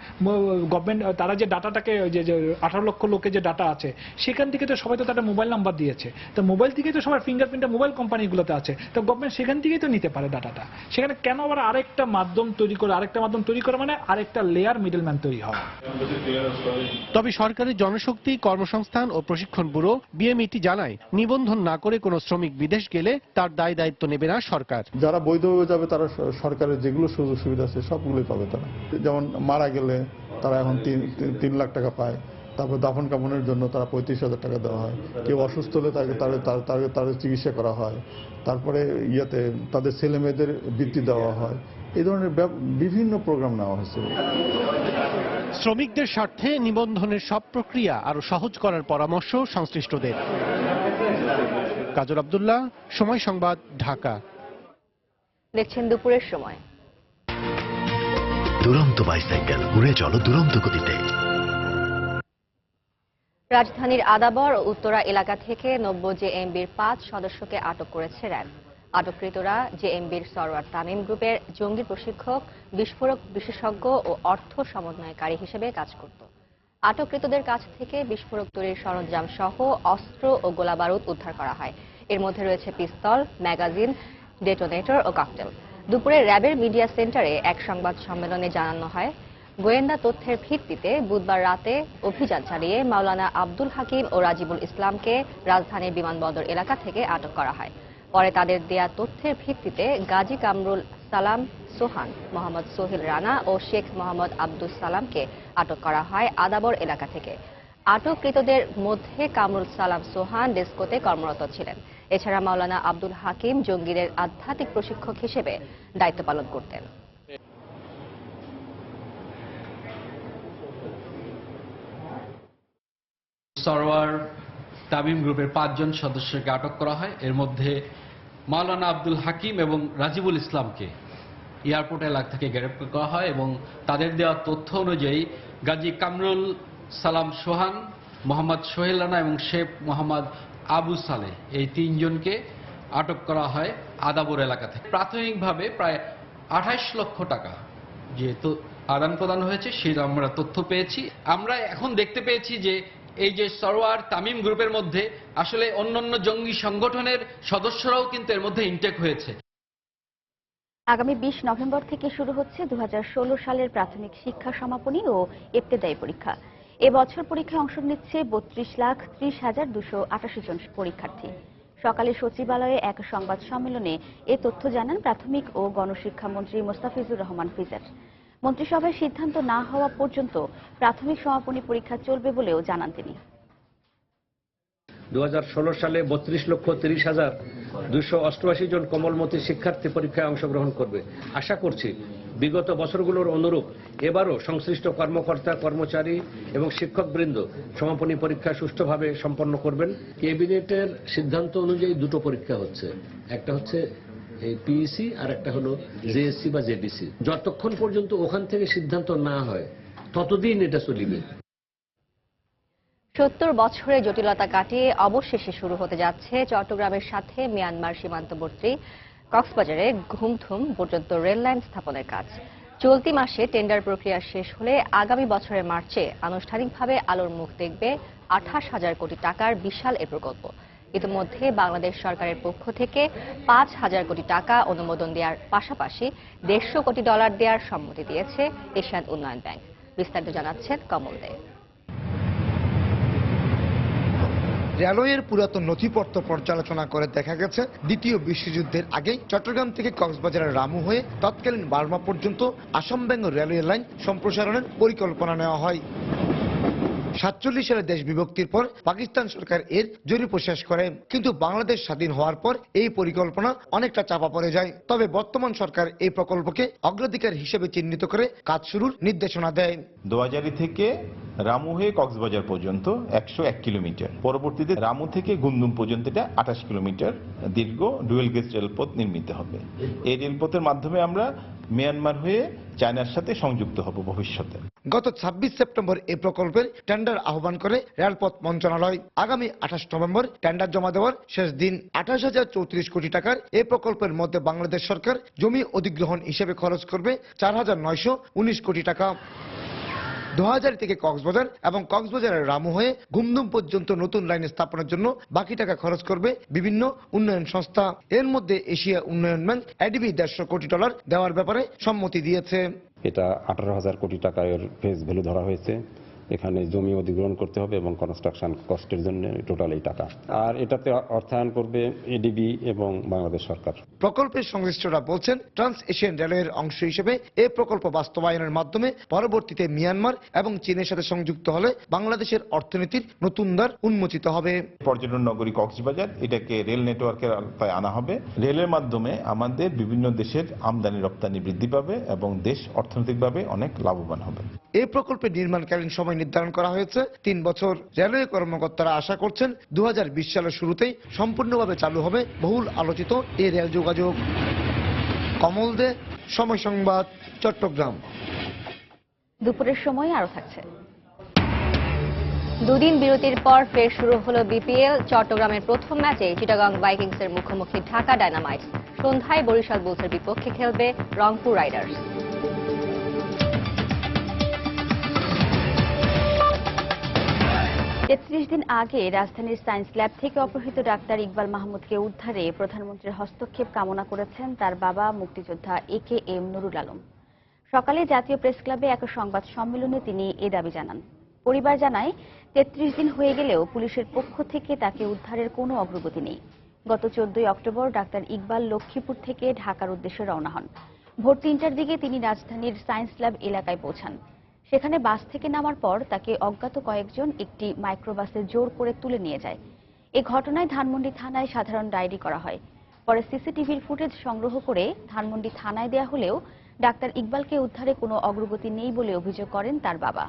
তারা যে ডাটাটাকে যে 18 লক্ষ লোকের যে ডাটা আছে সেখান থেকে তো সবাই তো তাদের মোবাইল নাম্বার দিয়েছে, তো মোবাইল থেকে তো সবার ফিঙ্গারপ্রিন্টটা মোবাইল কোম্পানিগুলোতে আছে, তো গভর্নমেন্ট সেখান থেকেই তো নিতে পারে ডাটাটা। সেখানে কেন আবার আরেকটা মাধ্যম তৈরি করে মানে আরেকটা লেয়ার মিডলম্যান তৈরি হয়। তবে সরকারের জনশক্তি কর্মসংস্থান ও প্রশিক্ষণ ব্যুরো বিএমইটি জানায়, নিবন্ধন না করে কোনো শ্রমিক বিদেশ গেলে তার দায় দায়িত্ব নেবে না সরকার। যারা বৈধভাবে যাবে তারা সরকারের যেগুলো সুযোগ সুবিধা আছে সবগুলোই পাবে তারা। যেমন মারা গেলে তারা এখন 3 লাখ টাকা পায়, তারপর দাফন কাফনের জন্য তারা 35,000 টাকা দেওয়া হয়, কেউ অসুস্থ হলে তাদের চিকিৎসা করা হয়, তারপরে তাদের ছেলে মেয়েদের বৃত্তি দেওয়া হয়। এই ধরনের বিভিন্ন প্রোগ্রাম নেওয়া হয়েছে। শ্রমিকদের স্বার্থে নিবন্ধনের সব প্রক্রিয়া আরো সহজ করার পরামর্শ সংশ্লিষ্টদের। কাজল আব্দুল্লাহ, সময় সংবাদ, ঢাকা। দেখছেন দুপুরের সময়। দুরন্ত বাইসাইকেল, উড়ে চলো দুরন্ত গতিতে। রাজধানীর আদাবর ও উত্তরা এলাকা থেকে 90 জেএমবির 5 সদস্যকে আটক করেছে র্যাব। আটককৃতরা জেএমবির সরওয়ার তামিম গ্রুপের জঙ্গি প্রশিক্ষক, বিস্ফোরক বিশেষজ্ঞ ও অর্থ সমন্বয়কারী হিসেবে কাজ করত। আটককৃতদের কাছ থেকে বিস্ফোরক তৈরির সরঞ্জাম সহ অস্ত্র ও গোলাবারুদ উদ্ধার করা হয়। এর মধ্যে রয়েছে পিস্তল, ম্যাগাজিন, ডেটোনেটর ও ককটেল। দুপুরে র্যাবের মিডিয়া সেন্টারে এক সংবাদ সম্মেলনে জানানো হয়, গোয়েন্দা তথ্যের ভিত্তিতে বুধবার রাতে অভিযান চালিয়ে মাওলানা আব্দুল হাকিম ও রাজিবুল ইসলামকে রাজধানীর বিমানবন্দর এলাকা থেকে আটক করা হয়। পরে তাদের দেয়া তথ্যের ভিত্তিতে গাজী কামরুল সালাম সোহান, মোহাম্মদ সোহেল রানা ও শেখ মোহাম্মদ আব্দুল সালামকে আটক করা হয় আদাবর এলাকা থেকে। আটককৃতদের মধ্যে কামরুল সালাম সোহান ডেস্কোতে কর্মরত ছিলেন। এছাড়া মাওলানা আব্দুল হাকিম জঙ্গিদের আধ্যাত্মিক প্রশিক্ষক হিসেবে দায়িত্ব পালন করতেন। সরওয়ার তামিম গ্রুপের 5 জন সদস্যকে আটক করা হয়। এর মধ্যে মাওলানা আব্দুল হাকিম এবং রাজিবুল ইসলামকে এয়ারপোর্ট এলাকা থেকে গ্রেপ্তার করা হয় এবং তাদের দেওয়া তথ্য অনুযায়ী গাজী কামরুল সালাম সোহান, মোহাম্মদ সোহেল রানা এবং শেখ মোহাম্মদ আবু সালেহ, এই 3 জনকে আটক করা হয় আদাবর এলাকা থেকে। প্রাথমিকভাবে প্রায় 28 লক্ষ টাকা যে আদান প্রদান হয়েছে সেটা আমরা তথ্য পেয়েছি। আমরা এখন দেখতে পেয়েছি যে এই যে সরওয়ার তামিম গ্রুপের মধ্যে আসলে অন্যান্য জঙ্গি সংগঠনের সদস্যরাও কিন্তু এর মধ্যে ইনটেক হয়েছে। আগামী 20 নভেম্বর থেকে শুরু হচ্ছে 2016 সালের প্রাথমিক শিক্ষা সমাপনী ও ইবতেদায়ী পরীক্ষা। এবছর পরীক্ষায় অংশ নিচ্ছে 32,30,288 জন পরীক্ষার্থী। সকালে সচিবালয়ে এক সংবাদ সম্মেলনে এ তথ্য জানান প্রাথমিক ও গণশিক্ষা মন্ত্রী মোস্তাফিজুর রহমান ফিজার। মন্ত্রিসভায় সিদ্ধান্ত না হওয়া পর্যন্ত প্রাথমিক সমাপনী পরীক্ষা চলবে বলেও জানান তিনি। 2016 সালে 32,30,288 জন কোমলমতি শিক্ষার্থী পরীক্ষায় অংশগ্রহণ করবে। আশা করছি বিগত বছরগুলোর অনুরূপ এবারও সংশ্লিষ্ট কর্মকর্তা, কর্মচারী এবং শিক্ষকবৃন্দ সমাপনী পরীক্ষা সুষ্ঠুভাবে সম্পন্ন করবেন। ক্যাবিনেটের সিদ্ধান্ত অনুযায়ী 2টো পরীক্ষা হচ্ছে, একটা হচ্ছে পিইসি আর একটা হলো জেএসসি বা জেডিসি। যতক্ষণ পর্যন্ত ওখান থেকে সিদ্ধান্ত না হয় ততদিন এটা চলিবে। 70 বছরের জটিলতা কাটিয়ে অবশেষে শুরু হতে যাচ্ছে চট্টগ্রামের সাথে মিয়ানমার সীমান্তবর্তী কক্সবাজারে ঘুমথুম পর্যন্ত রেল লাইন স্থাপনের কাজ। চলতি মাসে টেন্ডার প্রক্রিয়া শেষ হলে আগামী বছরের মার্চে আনুষ্ঠানিকভাবে আলোর মুখ দেখবে 28,000 কোটি টাকার বিশাল এ প্রকল্প। ইতিমধ্যে বাংলাদেশ সরকারের পক্ষ থেকে 5,000 কোটি টাকা অনুমোদন দেওয়ার পাশাপাশি $150 কোটি দেওয়ার সম্মতি দিয়েছে এশিয়ান উন্নয়ন ব্যাংক। বিস্তারিত জানাচ্ছেন কমল দে। রেলওয়ের পুরাতন নথিপত্র পর্যালোচনা করে দেখা গেছে দ্বিতীয় বিশ্বযুদ্ধের আগে চট্টগ্রাম থেকে কক্সবাজারের রামু হয়ে তৎকালীন বার্মা পর্যন্ত আসাম বেঙ্গল রেলওয়ে লাইন সম্প্রসারণের পরিকল্পনা নেওয়া হয়। 47 সালে দেশ বিভক্তির পর পাকিস্তান সরকার এর জরিপ শেষ করে, কিন্তু বাংলাদেশ স্বাধীন হওয়ার পর এই পরিকল্পনা অনেকটা চাপা পড়ে যায়। তবে বর্তমান সরকার এই প্রকল্পকে অগ্রাধিকার হিসেবে চিহ্নিত করে কাজ শুরুর নির্দেশনা দেয়। দোয়াজারি থেকে রামু হয়ে কক্সবাজার পর্যন্ত 101 কিলোমিটার, পরবর্তীতে রামু থেকে গুন্দুম পর্যন্ত এটা 28 কিলোমিটার দীর্ঘ ডুয়েল গেজ রেলপথ নির্মিত হবে। এই রেলপথের মাধ্যমে আমরা মিয়ানমার হয়ে চায়নার সাথে সংযুক্ত হব ভবিষ্যতে। গত 26 সেপ্টেম্বর এই প্রকল্পের টেন্ডার আহ্বান করে রেলপথ মন্ত্রণালয়। আগামী 28 নভেম্বর টেন্ডার জমা দেওয়ার শেষ দিন। 28,034 কোটি টাকার এই প্রকল্পের মধ্যে বাংলাদেশ সরকার জমি অধিগ্রহণ হিসেবে খরচ করবে 4,919 কোটি টাকা। দোহাজারী থেকে কক্সবাজার এবং কক্সবাজারের রামু হয়ে গুমদুম পর্যন্ত নতুন লাইন স্থাপনের জন্য বাকি টাকা খরচ করবে বিভিন্ন উন্নয়ন সংস্থা। এর মধ্যে এশিয়া উন্নয়ন ব্যাংক এডিবি $150 কোটি দেওয়ার ব্যাপারে সম্মতি দিয়েছে। এটা 18,000 কোটি টাকার ফেস ভ্যালু ধরা হয়েছে। এখানে জমি অধিগ্রহণ করতে হবে এবং কনস্ট্রাকশন কস্টের জন্য টোটাল এই টাকা, আর এটাতে অর্থায়ন করবে এডিবি এবং বাংলাদেশ সরকার। প্রকল্পের সংশ্লিষ্টরা বলছেন, ট্রান্স এশিয়ান রেলওয়ের অংশ হিসেবে এই প্রকল্প বাস্তবায়নের মাধ্যমে পরবর্তীতে মিয়ানমার এবং চীনের সাথে সংযুক্ত হলে বাংলাদেশের অর্থনীতির নতুন দ্বার উন্মোচিত হবে। পর্যটন নগরী কক্সবাজার এটাকে রেল নেটওয়ার্কের আওতায় আনা হবে। রেলের মাধ্যমে আমাদের বিভিন্ন দেশের আমদানি রপ্তানি বৃদ্ধি পাবে এবং দেশ অর্থনৈতিকভাবে অনেক লাভবান হবে। এই প্রকল্পের নির্মাণকালীন সময় নির্ধারণ করা হয়েছে 3 বছর। রেলওয়ে কর্মকর্তারা আশা করছেন 2020 সালের শুরুতেই সম্পূর্ণভাবে চালু হবে বহুল আলোচিত এই রেল যোগাযোগ। কমল দে, সময় সংবাদ, চট্টগ্রাম। দুপুরের সময় আরো থাকছে। দুদিন বিরতির পর ফের শুরু হলো বিপিএল। চট্টগ্রামের প্রথম ম্যাচে চিটাগং ভাইকিংসের মুখোমুখি ঢাকা ডায়নামাইটস। সন্ধ্যায় বরিশাল বুলসের বিপক্ষে খেলবে রংপুর রাইডার্স। 33 দিন আগে রাজধানীর সায়েন্স ল্যাব থেকে অপহৃত ডাক্তার ইকবাল মাহমুদকে উদ্ধারে প্রধানমন্ত্রীর হস্তক্ষেপ কামনা করেছেন তার বাবা মুক্তিযোদ্ধা AKM নুরুল আলম। সকালে জাতীয় প্রেস ক্লাবে এক সংবাদ সম্মেলনে তিনি এ দাবি জানান। পরিবার জানায় 33 দিন হয়ে গেলেও পুলিশের পক্ষ থেকে তাকে উদ্ধারের কোনো অগ্রগতি নেই। গত 14 অক্টোবর ডাক্তার ইকবাল লক্ষ্মীপুর থেকে ঢাকার উদ্দেশ্যে রওনা হন। ভোর 3টার দিকে তিনি রাজধানীর সায়েন্স ল্যাব এলাকায় পৌঁছান। সেখানে বাস থেকে নামার পর তাকে অজ্ঞাত কয়েকজন একটি মাইক্রোবাসে জোর করে তুলে নিয়ে যায়। এই ঘটনায় ধানমন্ডি থানায় সাধারণ ডায়েরি করা হয়। পরে সিসিটিভির ফুটেজ সংগ্রহ করে ধানমন্ডি থানায় দেয়া হলেও ডাক্তার ইকবালকে উদ্ধারে কোনো অগ্রগতি নেই বলে অভিযোগ করেন তার বাবা।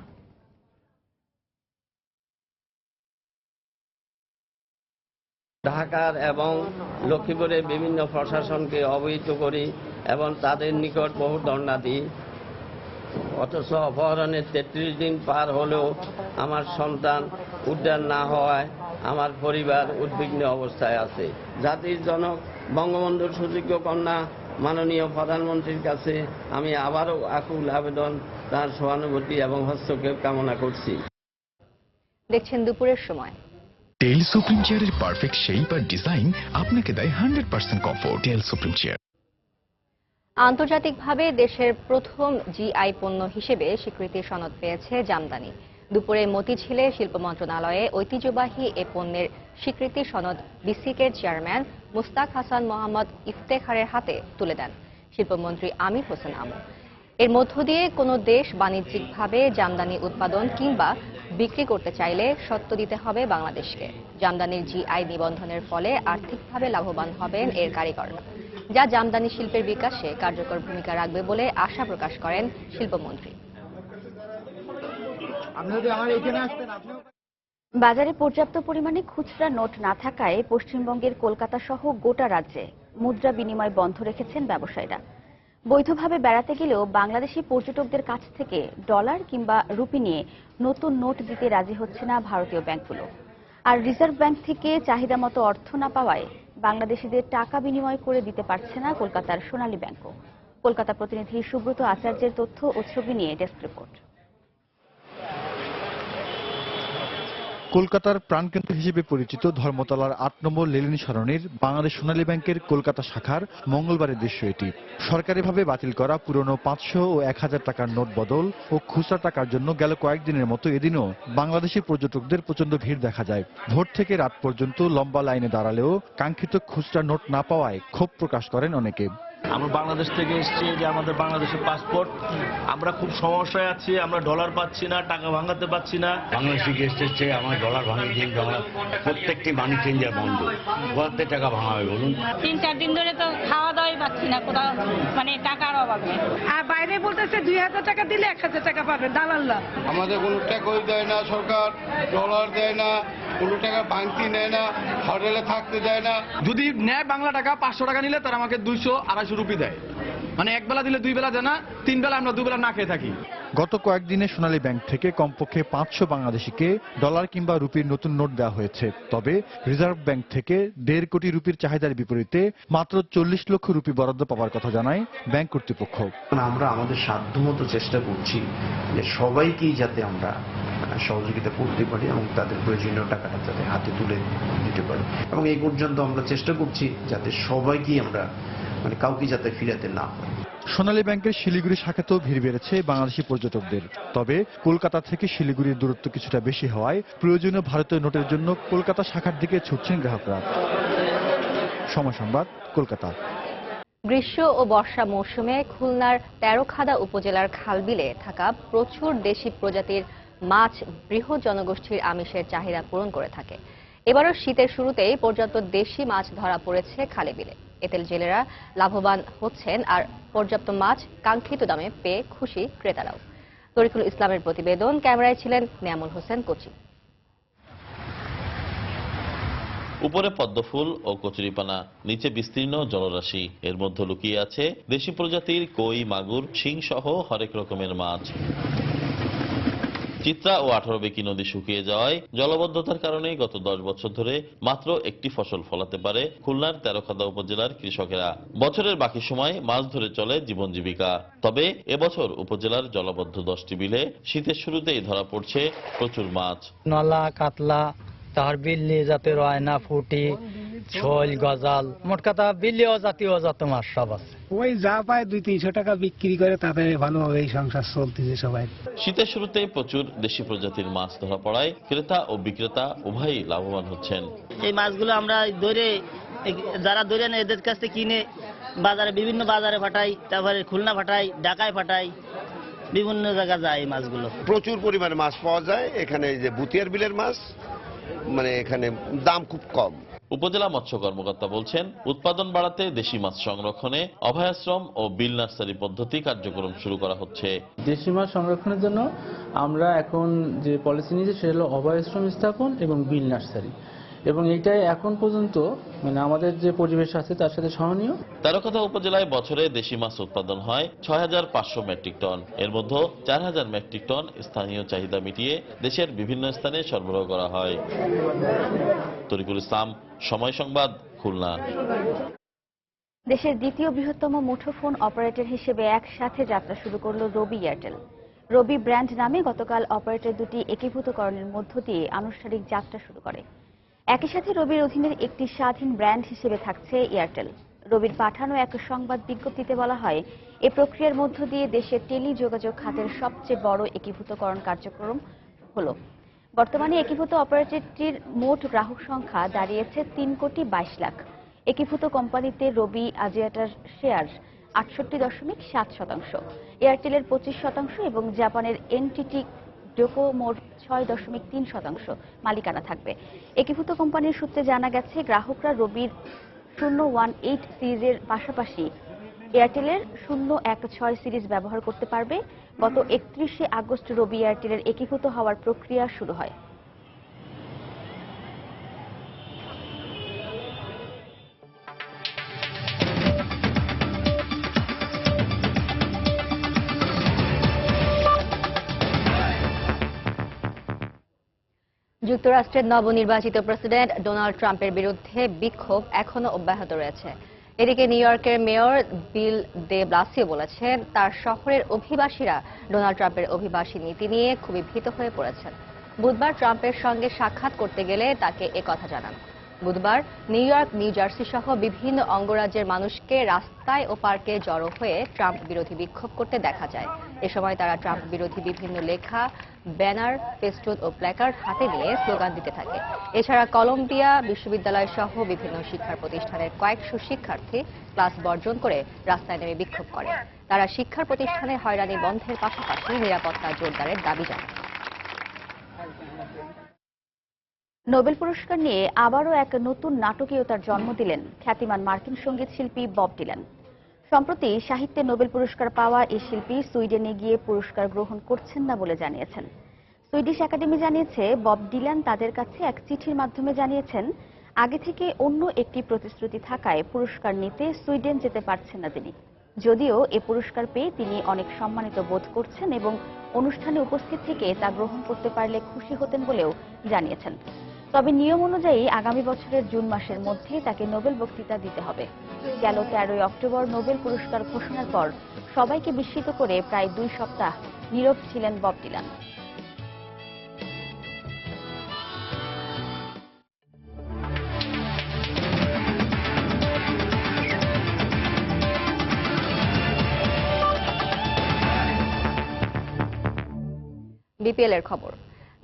ঢাকার এবং লক্ষ্মীপুরের বিভিন্ন প্রশাসনকে অবহিত করি এবং তাদের নিকট বহু ধর্ণা দিই। অথচ অপহরণের 33 দিন পার হলেও আমার সন্তান উদ্ধার না হওয়ায় আমার পরিবার উদ্বিগ্ন অবস্থায় আছে। জাতির জনক বঙ্গবন্ধুর সুযোগ্য কন্যা মাননীয় প্রধানমন্ত্রীর কাছে আমি আবারও আকুল আবেদন, তার সহানুভূতি এবং হস্তক্ষেপ কামনা করছি। দেখছেন দুপুরের সময়। টেল সুপ্রিম চেয়ারের পারফেক্ট শেপ আর ডিজাইন আপনাকে দেয় 100% কমফোর্ট। টেল সুপ্রিম চেয়ার আন্তর্জাতিকভাবে দেশের প্রথম জিআই পণ্য হিসেবে স্বীকৃতির সনদ পেয়েছে জামদানি। দুপুরে মতিঝিলে শিল্প মন্ত্রণালয়ে ঐতিহ্যবাহী এ পণ্যের স্বীকৃতি সনদ বিসিকের চেয়ারম্যান মুস্তাক হাসান মোহাম্মদ ইফতেখারের হাতে তুলে দেন শিল্পমন্ত্রী আমির হোসেন আমু। এর মধ্য দিয়ে কোনো দেশ বাণিজ্যিকভাবে জামদানি উৎপাদন কিংবা বিক্রি করতে চাইলে সত্ত্ব দিতে হবে বাংলাদেশকে। জামদানির জিআই নিবন্ধনের ফলে আর্থিকভাবে লাভবান হবেন এর কারিগররা, যা জামদানি শিল্পের বিকাশে কার্যকর ভূমিকা রাখবে বলে আশা প্রকাশ করেন শিল্পমন্ত্রী। বাজারে পর্যাপ্ত পরিমাণে খুচরা নোট না থাকায় পশ্চিমবঙ্গের কলকাতা সহ গোটা রাজ্যে মুদ্রা বিনিময় বন্ধ রেখেছেন ব্যবসায়ীরা। বৈধভাবে বেড়াতে গেলেও বাংলাদেশি পর্যটকদের কাছ থেকে ডলার কিংবা রুপি নিয়ে নতুন নোট দিতে রাজি হচ্ছে না ভারতীয় ব্যাংকগুলো। আর রিজার্ভ ব্যাংক থেকে চাহিদা মতো অর্থ না পাওয়ায় বাংলাদেশিদের টাকা বিনিময় করে দিতে পারছে না কলকাতার সোনালী ব্যাংকও। কলকাতা প্রতিনিধি সুব্রত আচার্যের তথ্য ও ছবি নিয়ে ডেস্ক রিপোর্ট। কলকাতার প্রাণকেন্দ্র হিসেবে পরিচিত ধর্মতলার ৮ নম্বর লেনিন সরণির বাংলাদেশ সোনালী ব্যাংকের কলকাতা শাখার মঙ্গলবারের দৃশ্য এটি। সরকারিভাবে বাতিল করা পুরনো 500 ও 1000 টাকার নোট বদল ও খুচরা টাকার জন্য গেল কয়েকদিনের মতো এদিনও বাংলাদেশি পর্যটকদের প্রচন্ড ভিড় দেখা যায়। ভোর থেকে রাত পর্যন্ত লম্বা লাইনে দাঁড়ালেও কাঙ্ক্ষিত খুচরা নোট না পাওয়ায় ক্ষোভ প্রকাশ করেন অনেকে। আমরা বাংলাদেশ থেকে এসেছি, যে আমাদের বাংলাদেশের পাসপোর্ট, আমরা খুব সমস্যায় আছি, আমরা ডলার পাচ্ছি না, টাকা ভাঙাতে পাচ্ছি না। বাংলাদেশ থেকে এসেছে, আমার ডলার ভাঙিয়ে দিন, ডলার প্রত্যেকটি মানি চেঞ্জার বন্ধ, কোথাতে টাকা ভাঙা হবে বলুন? 3-4 দিন ধরে তো খাওয়া দাওয়াই পাচ্ছি না, কোথাও মানে টাকার অভাবে। আর বাইরে বলতেছে 2000 টাকা দিলে 1000 টাকা পাবে দালালরা। আমাদের কোনো টাকাই দেয় না সরকার, ডলার দেয় না, কোনো টাকা ভাঙতি নেয় না, হোটেলে থাকতে দেয় না। যদি নেয় বাংলা টাকা 500 টাকা নিলে তারা আমাকে 200-250 রুপি দেয়, মানে এক বেলা দিলে 2 বেলা দেয় না, 3 বেলা আমরা 2 বেলা না খেয়ে থাকি। গত কয়েকদিনে সোনালী ব্যাংক থেকে কমপক্ষে 500 বাংলাদেশিকে ডলার কিংবা রুপির নতুন নোট দেওয়া হয়েছে। তবে রিজার্ভ ব্যাংক থেকে 1.5 কোটি রুপির চাহিদার বিপরীতে মাত্র 40 লক্ষ রুপি বরাদ্দ পাওয়ার কথা জানায় ব্যাংক কর্তৃপক্ষ। আমরা আমাদের সাধ্যমতো চেষ্টা করছি যে সবাইকেই যাতে আমরা সহযোগিতা করতে পারি এবং তাদের প্রয়োজনীয় টাকাটা যাতে হাতে তুলে দিতে পারি, এবং এই পর্যন্ত আমরা চেষ্টা করছি যাতে সবাইকেই আমরা কাউকে যাতে ফিরাতে না হয়। সোনালী ব্যাংকের শিলিগুড়ি শাখাতেও ভিড় বেড়েছে বাংলাদেশি পর্যটকদের। তবে কলকাতা থেকে শিলিগুড়ির দূরত্ব কিছুটা বেশি হওয়ায় প্রয়োজনীয় ভারতীয় নোটের জন্য কলকাতা শাখার দিকে ছুটছেন গ্রাহকরা। সময় সংবাদ, কলকাতা। গ্রীষ্ম ও বর্ষা মৌসুমে খুলনার তেরোখাদা উপজেলার খালবিলে থাকা প্রচুর দেশি প্রজাতির মাছ বৃহৎ জনগোষ্ঠীর আমিষের চাহিদা পূরণ করে থাকে। এবারও শীতের শুরুতেই পর্যাপ্ত দেশি মাছ ধরা পড়েছে খালে বিলে। এতে জেলেরা লাভবান হচ্ছেন আর পর্যাপ্ত মাছ কাঙ্ক্ষিত দামে পেয়ে খুশি ক্রেতারাও। তরিকুল ইসলামের প্রতিবেদন, ক্যামেরায় ছিলেন নেয়ামুল হোসেন কোচি। উপরে পদ্মফুল ও কচুরিপানা, নিচে বিস্তীর্ণ জলরাশি, এর মধ্যে লুকিয়ে আছে দেশি প্রজাতির কই, মাগুর, শিং সহ হরেক রকমের মাছ। চিত্রা ও 18 বেকি নদী শুকিয়ে যাওয়ায় জলবদ্ধতার কারণে গত 10 বছর ধরে মাত্র একটি ফসল ফলাতে পারে খুলনার তেরোখাদা উপজেলার কৃষকেরা। বছরের বাকি সময় মাছ ধরে চলে জীবন জীবিকা। তবে এবছর উপজেলার জলবদ্ধ 10টি বিলে শীতের শুরুতেই ধরা পড়ছে প্রচুর মাছ। নলা, কাতলা, তার বিল্লি জাতের আয়না, ফুটি, শোল, গজাল, মোট কথা বিল্লি ও জাতীয় জাত মাছ সব আছে। ওই যা পায় 200-300 টাকা বিক্রি করে, তাতে ভালোভাবে এই সংসার চলতেছে সবাই। শীতের শুরুতে প্রচুর দেশি প্রজাতির মাছ ধরা পড়ায় ক্রেতা ও বিক্রেতা উভয়ই লাভবান হচ্ছেন। এই মাছগুলো আমরা ধরে, যারা ধরে নেয় এদের কাছ থেকে কিনে বাজারে, বিভিন্ন বাজারে পাঠাই, তারপরে খুলনা পাঠাই, ঢাকায় পাঠাই, বিভিন্ন জায়গায় যায় এই মাছগুলো। প্রচুর পরিমাণে মাছ পাওয়া যায় এখানে। যে বুতিয়ার বিলের মাছ, এখানে দাম খুব কম। উপজেলা মৎস্য কর্মকর্তা বলছেন, উৎপাদন বাড়াতে দেশি মাছ সংরক্ষণে অভয়াশ্রম ও বিল নার্সারি পদ্ধতি কার্যক্রম শুরু করা হচ্ছে। দেশি মাছ সংরক্ষণের জন্য আমরা এখন যে পলিসি নিয়েছি সেটা হলো অভয়াশ্রম স্থাপন এবং বিল নার্সারি, এবং এইটাই এখন পর্যন্ত আমাদের যে পরিবেশ আছে তার সাথে সহনীয়। তেরোখাদা উপজেলায় বছরে দেশি মাছ উৎপাদন হয় 6500 মেট্রিক টন। এর মধ্যে 4000 মেট্রিক টন স্থানীয় চাহিদা মিটিয়ে দেশের বিভিন্ন স্থানে সরবরাহ করা হয়। তরিকুল ইসলাম, সময় সংবাদ, খুলনা। দেশের দ্বিতীয় বৃহত্তম মুঠোফোন অপারেটর হিসেবে একসাথে যাত্রা শুরু করল রবি এয়ারটেল। রবি ব্র্যান্ড নামে গতকাল অপারেটর দুটি একীভূতকরণের মধ্য দিয়ে আনুষ্ঠানিক যাত্রা শুরু করে। একই সাথে রবির অধীনের একটি স্বাধীন ব্র্যান্ড হিসেবে থাকছে এয়ারটেল। রবির পাঠানো এক সংবাদ বিজ্ঞপ্তিতে বলা হয়, এই প্রক্রিয়ার মধ্য দিয়ে দেশের টেলিযোগাযোগ খাতের সবচেয়ে বড় একীভূতকরণ কার্যক্রম হলো। বর্তমানে একীভূত অপারেটরটির মোট গ্রাহক সংখ্যা দাঁড়িয়েছে 3,22,00,000। একীভূত কোম্পানিতে রবি আজিয়াটার শেয়ার 68.7%, এয়ারটেলের 25% এবং জাপানের এনটিটি ডোকোমোর 6.3% মালিকানা থাকবে। একীভূত কোম্পানির সূত্রে জানা গেছে, গ্রাহকরা রবির 018 সিরিজের পাশাপাশি এয়ারটেলের 016 সিরিজ ব্যবহার করতে পারবে। গত 31শে আগস্ট রবি এয়ারটেলের একীভূত হওয়ার প্রক্রিয়া শুরু হয়। যুক্তরাষ্ট্রের নবনির্বাচিত প্রেসিডেন্ট ডোনাল্ড ট্রাম্পের বিরুদ্ধে বিক্ষোভ এখনো অব্যাহত রয়েছে। এদিকে নিউ ইয়র্কের মেয়র বিল দে ব্লাসিও বলেছেন, তার শহরের অভিবাসীরা ডোনাল্ড ট্রাম্পের অভিবাসী নীতি নিয়ে খুবই ভীত হয়ে পড়েছেন। বুধবার ট্রাম্পের সঙ্গে সাক্ষাৎ করতে গেলে তাকে একথা জানান। বুধবার নিউ ইয়র্ক, নিউ জার্সি সহ বিভিন্ন অঙ্গরাজ্যের মানুষকে রাস্তায় ও পার্কে জড়ো হয়ে ট্রাম্প বিরোধী বিক্ষোভ করতে দেখা যায়। এ সময় তারা ট্রাম্প বিরোধী বিভিন্ন লেখা, ব্যানার, ফেস্টুন ও প্ল্যাকার্ড হাতে নিয়ে স্লোগান দিতে থাকে। এছাড়া কলম্বিয়া বিশ্ববিদ্যালয় সহ বিভিন্ন শিক্ষা প্রতিষ্ঠানের কয়েকশো শিক্ষার্থী ক্লাস বর্জন করে রাস্তায় নেমে বিক্ষোভ করে। তারা শিক্ষা প্রতিষ্ঠানে হয়রানি বন্ধের পাশাপাশি নিরাপত্তা জোরদারের দাবি জানায়। নোবেল পুরস্কার নিয়ে আবারও এক নতুন নাটকীয়তার জন্ম দিলেন খ্যাতিমান মার্কিন সঙ্গীত শিল্পী বব ডিলান। সম্প্রতি সাহিত্যে নোবেল পুরস্কার পাওয়া এই শিল্পী সুইডেনে গিয়ে পুরস্কার গ্রহণ করছেন না বলে জানিয়েছেন। সুইডিশ একাডেমি জানিয়েছে, বব ডিলান তাদের কাছে এক চিঠির মাধ্যমে জানিয়েছেন আগে থেকে অন্য একটি প্রতিশ্রুতি থাকায় পুরস্কার নিতে সুইডেন যেতে পারছেন না তিনি। যদিও এ পুরস্কার পেয়ে তিনি অনেক সম্মানিত বোধ করছেন এবং অনুষ্ঠানে উপস্থিত থেকে তা গ্রহণ করতে পারলে খুশি হতেন বলেও জানিয়েছেন। তবে নিয়ম অনুযায়ী আগামী বছরের জুন মাসের মধ্যে তাকে নোবেল বক্তৃতা দিতে হবে। গেল 13 অক্টোবর নোবেল পুরস্কার ঘোষণার পর সবাইকে বিস্মিত করে প্রায় 2 সপ্তাহ নীরব ছিলেন বব ডিলান। বিপিএল এর খবর।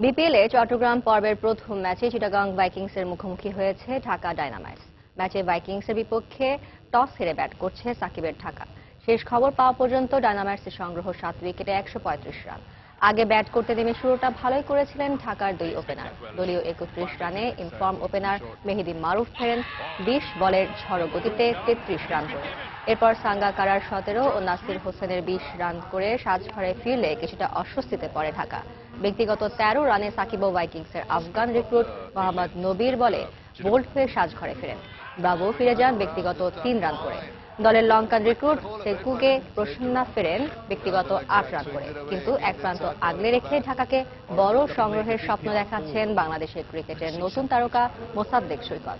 বিপিএল এ চট্টগ্রাম পর্বের প্রথম ম্যাচে চিটাগাং ভাইকিংসের মুখোমুখি হয়েছে ঢাকা ডায়নামাইটস। ম্যাচে ভাইকিংসের বিপক্ষে টস হেরে ব্যাট করছে সাকিবের ঢাকা। শেষ খবর পাওয়া পর্যন্ত ডায়নামাইটসের সংগ্রহ 7 উইকেটে 135 রান। আগে ব্যাট করতে নেমে শুরুটা ভালোই করেছিলেন ঢাকার 2 ওপেনার। দলীয় 31 রানে ইনফর্ম ওপেনার মেহেদি মারুফ ফেরেন 20 বলের ঝড়ো গতিতে 33 রান করে। এরপর সাঙ্গাকারার 17 ও নাসির হোসেনের 20 রান করে সাজঘরে ফিরলে কিছুটা অস্বস্তিতে পড়ে ঢাকা। ব্যক্তিগত 13 রানে সাকিব ও ভাইকিংসের আফগান রিক্রুট মোহাম্মদ নবীর বলে বোল্ড হয়ে সাজঘরে ফেরেন। ব্রাভো ফিরে যান ব্যক্তিগত 3 রান করে। দলের লঙ্কান রিক্রুট সেকুগে প্রসন্না ফেরেন ব্যক্তিগত 8 রান করে। কিন্তু এক প্রান্ত আগলে রেখে ঢাকাকে বড় সংগ্রহের স্বপ্ন দেখাচ্ছেন বাংলাদেশের ক্রিকেটের নতুন তারকা মোসাদ্দেক সৈকত।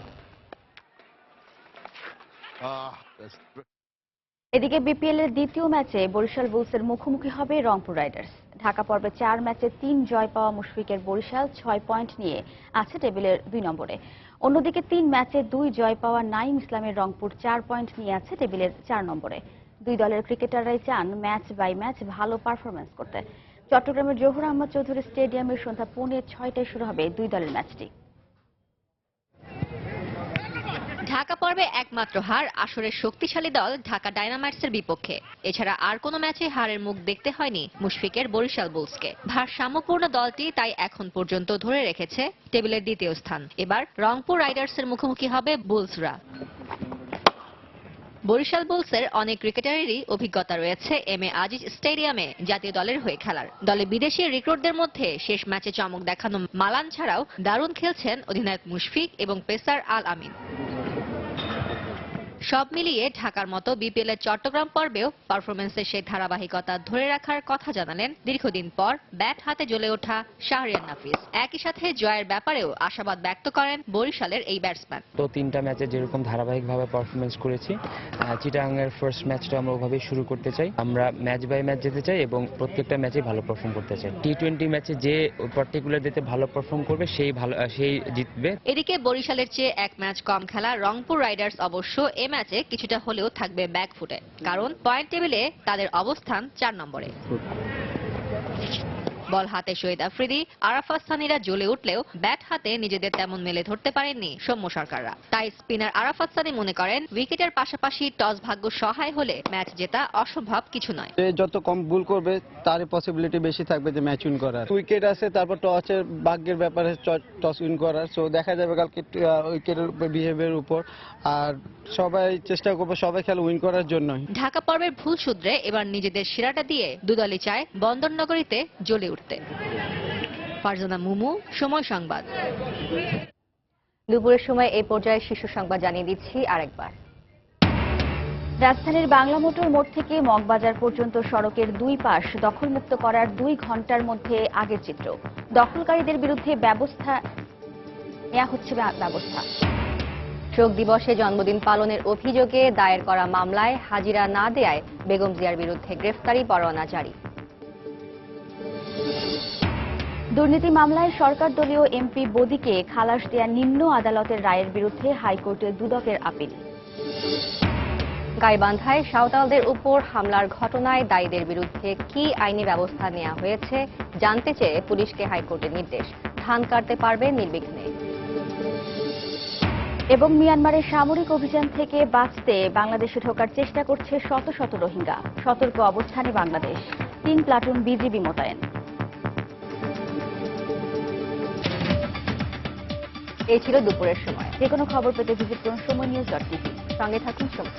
এদিকে বিপিএল এর দ্বিতীয় ম্যাচে বরিশাল বুলসের মুখোমুখি হবে রংপুর রাইডার্স। ঢাকা পর্বে 4 ম্যাচে 3 জয় পাওয়া মুশফিকের বরিশাল 6 পয়েন্ট নিয়ে আছে টেবিলের 2 নম্বরে। অন্যদিকে 3 ম্যাচে 2 জয় পাওয়া নাইম ইসলামের রংপুর 4 পয়েন্ট নিয়ে আছে টেবিলের 4 নম্বরে। দুই দলের ক্রিকেটাররাই চান ম্যাচ বাই ম্যাচ ভালো পারফরম্যান্স করতে। চট্টগ্রামের জহুর আহমদ চৌধুরী স্টেডিয়ামে সন্ধ্যা 6:45 শুরু হবে দুই দলের ম্যাচটি। ঢাকা পর্বে একমাত্র হার আসরের শক্তিশালী দল ঢাকা ডায়নামাইটসের বিপক্ষে। এছাড়া আর কোনো ম্যাচে হারের মুখ দেখতে হয়নি মুশফিকের বরিশাল বুলসকে। ভারসাম্যপূর্ণ দলটি তাই এখন পর্যন্ত ধরে রেখেছে টেবিলের দ্বিতীয় স্থান। এবার রংপুর রাইডার্সের মুখোমুখি হবে বুলসরা। বরিশাল বুলসের অনেক ক্রিকেটারেরই অভিজ্ঞতা রয়েছে এম এ আজিজ স্টেডিয়ামে জাতীয় দলের হয়ে খেলার। দলে বিদেশি রিক্রুটদের মধ্যে শেষ ম্যাচে চমক দেখানো মালান ছাড়াও দারুণ খেলছেন অধিনায়ক মুশফিক এবং পেসার আল আমিন। সব মিলিয়ে ঢাকার মতো বিপিএল এর চট্টগ্রাম পর্বেও পারফরমেন্সের সেই ধারাবাহিকতা ধরে রাখার কথা জানালেন দীর্ঘদিন পর ব্যাট হাতে জ্বলে ওঠা শাহরিয়ার নাফিস। একই সাথে জয়ের ব্যাপারেও আশাবাদ ব্যক্ত করেন বরিশালের এই ব্যাটসম্যান। তো 3টা ম্যাচে যেরকম ধারাবাহিকভাবে পারফরমেন্স করেছি, চিটাগাংয়ের ফার্স্ট ম্যাচটা আমরা ওভাবেই শুরু করতে চাই। আমরা ম্যাচ বাই ম্যাচ যেতে চাই এবং প্রত্যেকটা ম্যাচে ভালো পারফর্ম করতে চাই। টি20 ম্যাচে যে পার্টিকুলার ডেতে ভালো পারফর্ম করবে সেই জিতবে। এদিকে বরিশালের চেয়ে 1 ম্যাচ কম খেলা রংপুর রাইডার্স অবশ্য ম্যাচে কিছুটা হলেও থাকবে ব্যাকফুটে, কারণ পয়েন্ট টেবিলে তাদের অবস্থান 4 নম্বরে। বল হাতে শহীদ আফ্রিদি, আরাফাত সানিরা জ্বলে উঠলেও ব্যাট হাতে নিজেদের তেমন মেলে ধরতে পারেননি সৌম্য সরকাররা। তাই স্পিনার আরাফাত সানি মনে করেন উইকেটের পাশাপাশি টস ভাগ্য সহায় হলে ম্যাচ জেতা অসম্ভব কিছু নয়। যত কম ভুল করবে তার পসিবিলিটি বেশি থাকবে যে ম্যাচ উইন করার। উইকেট আছে, তারপর টসের ভাগ্যের ব্যাপারে টস উইন করার। সো দেখা যাবে কালকে উইকেটের বিহেভিয়ারের উপর। আর সবাই চেষ্টা করবে সবাই খেলা উইন করার জন্য। ঢাকা পর্বের ভুল শুধরে এবার নিজেদের সেরাটা দিয়ে দুদলই চায় বন্দরনগরীতে জ্বলে উঠতে। ফারজানা মুমু, সময় সংবাদ। দুপুরের সময় এই পর্যায়ে শীর্ষ সংবাদ জানিয়ে দিচ্ছি আরেকবার। রাজধানীর বাংলা মোটর মোড় থেকে মগবাজার পর্যন্ত সড়কের 2 পাশ দখলমুক্ত করার 2 ঘন্টার মধ্যে আগের চিত্র। দখলকারীদের বিরুদ্ধে ব্যবস্থা নেওয়া হচ্ছে। শোক দিবসে জন্মদিন পালনের অভিযোগে দায়ের করা মামলায় হাজিরা না দেয়ায় বেগম জিয়ার বিরুদ্ধে গ্রেফতারি পরোয়ানা জারি। দুর্নীতি মামলায় সরকার দলীয় এমপি বদিকে খালাস দেয়া নিম্ন আদালতের রায়ের বিরুদ্ধে হাইকোর্টে দুদকের আপিল। গাইবান্ধায় সাঁওতালদের উপর হামলার ঘটনায় দায়ীদের বিরুদ্ধে কি আইনি ব্যবস্থা নেওয়া হয়েছে জানতে চেয়ে পুলিশকে হাইকোর্টের নির্দেশ, ধান কাটতে পারবে নির্বিঘ্নে। এবং মিয়ানমারের সামরিক অভিযান থেকে বাঁচতে বাংলাদেশে ঢোকার চেষ্টা করছে শত শত রোহিঙ্গা, সতর্ক অবস্থানে বাংলাদেশ, 3 প্লাটুন বিজিবি মোতায়েন। এই ছিল দুপুরের সময়। যে কোনো খবর পেতে ভিজিট করুন সময় নিউজ.টিভি। সঙ্গে থাকুন সময়।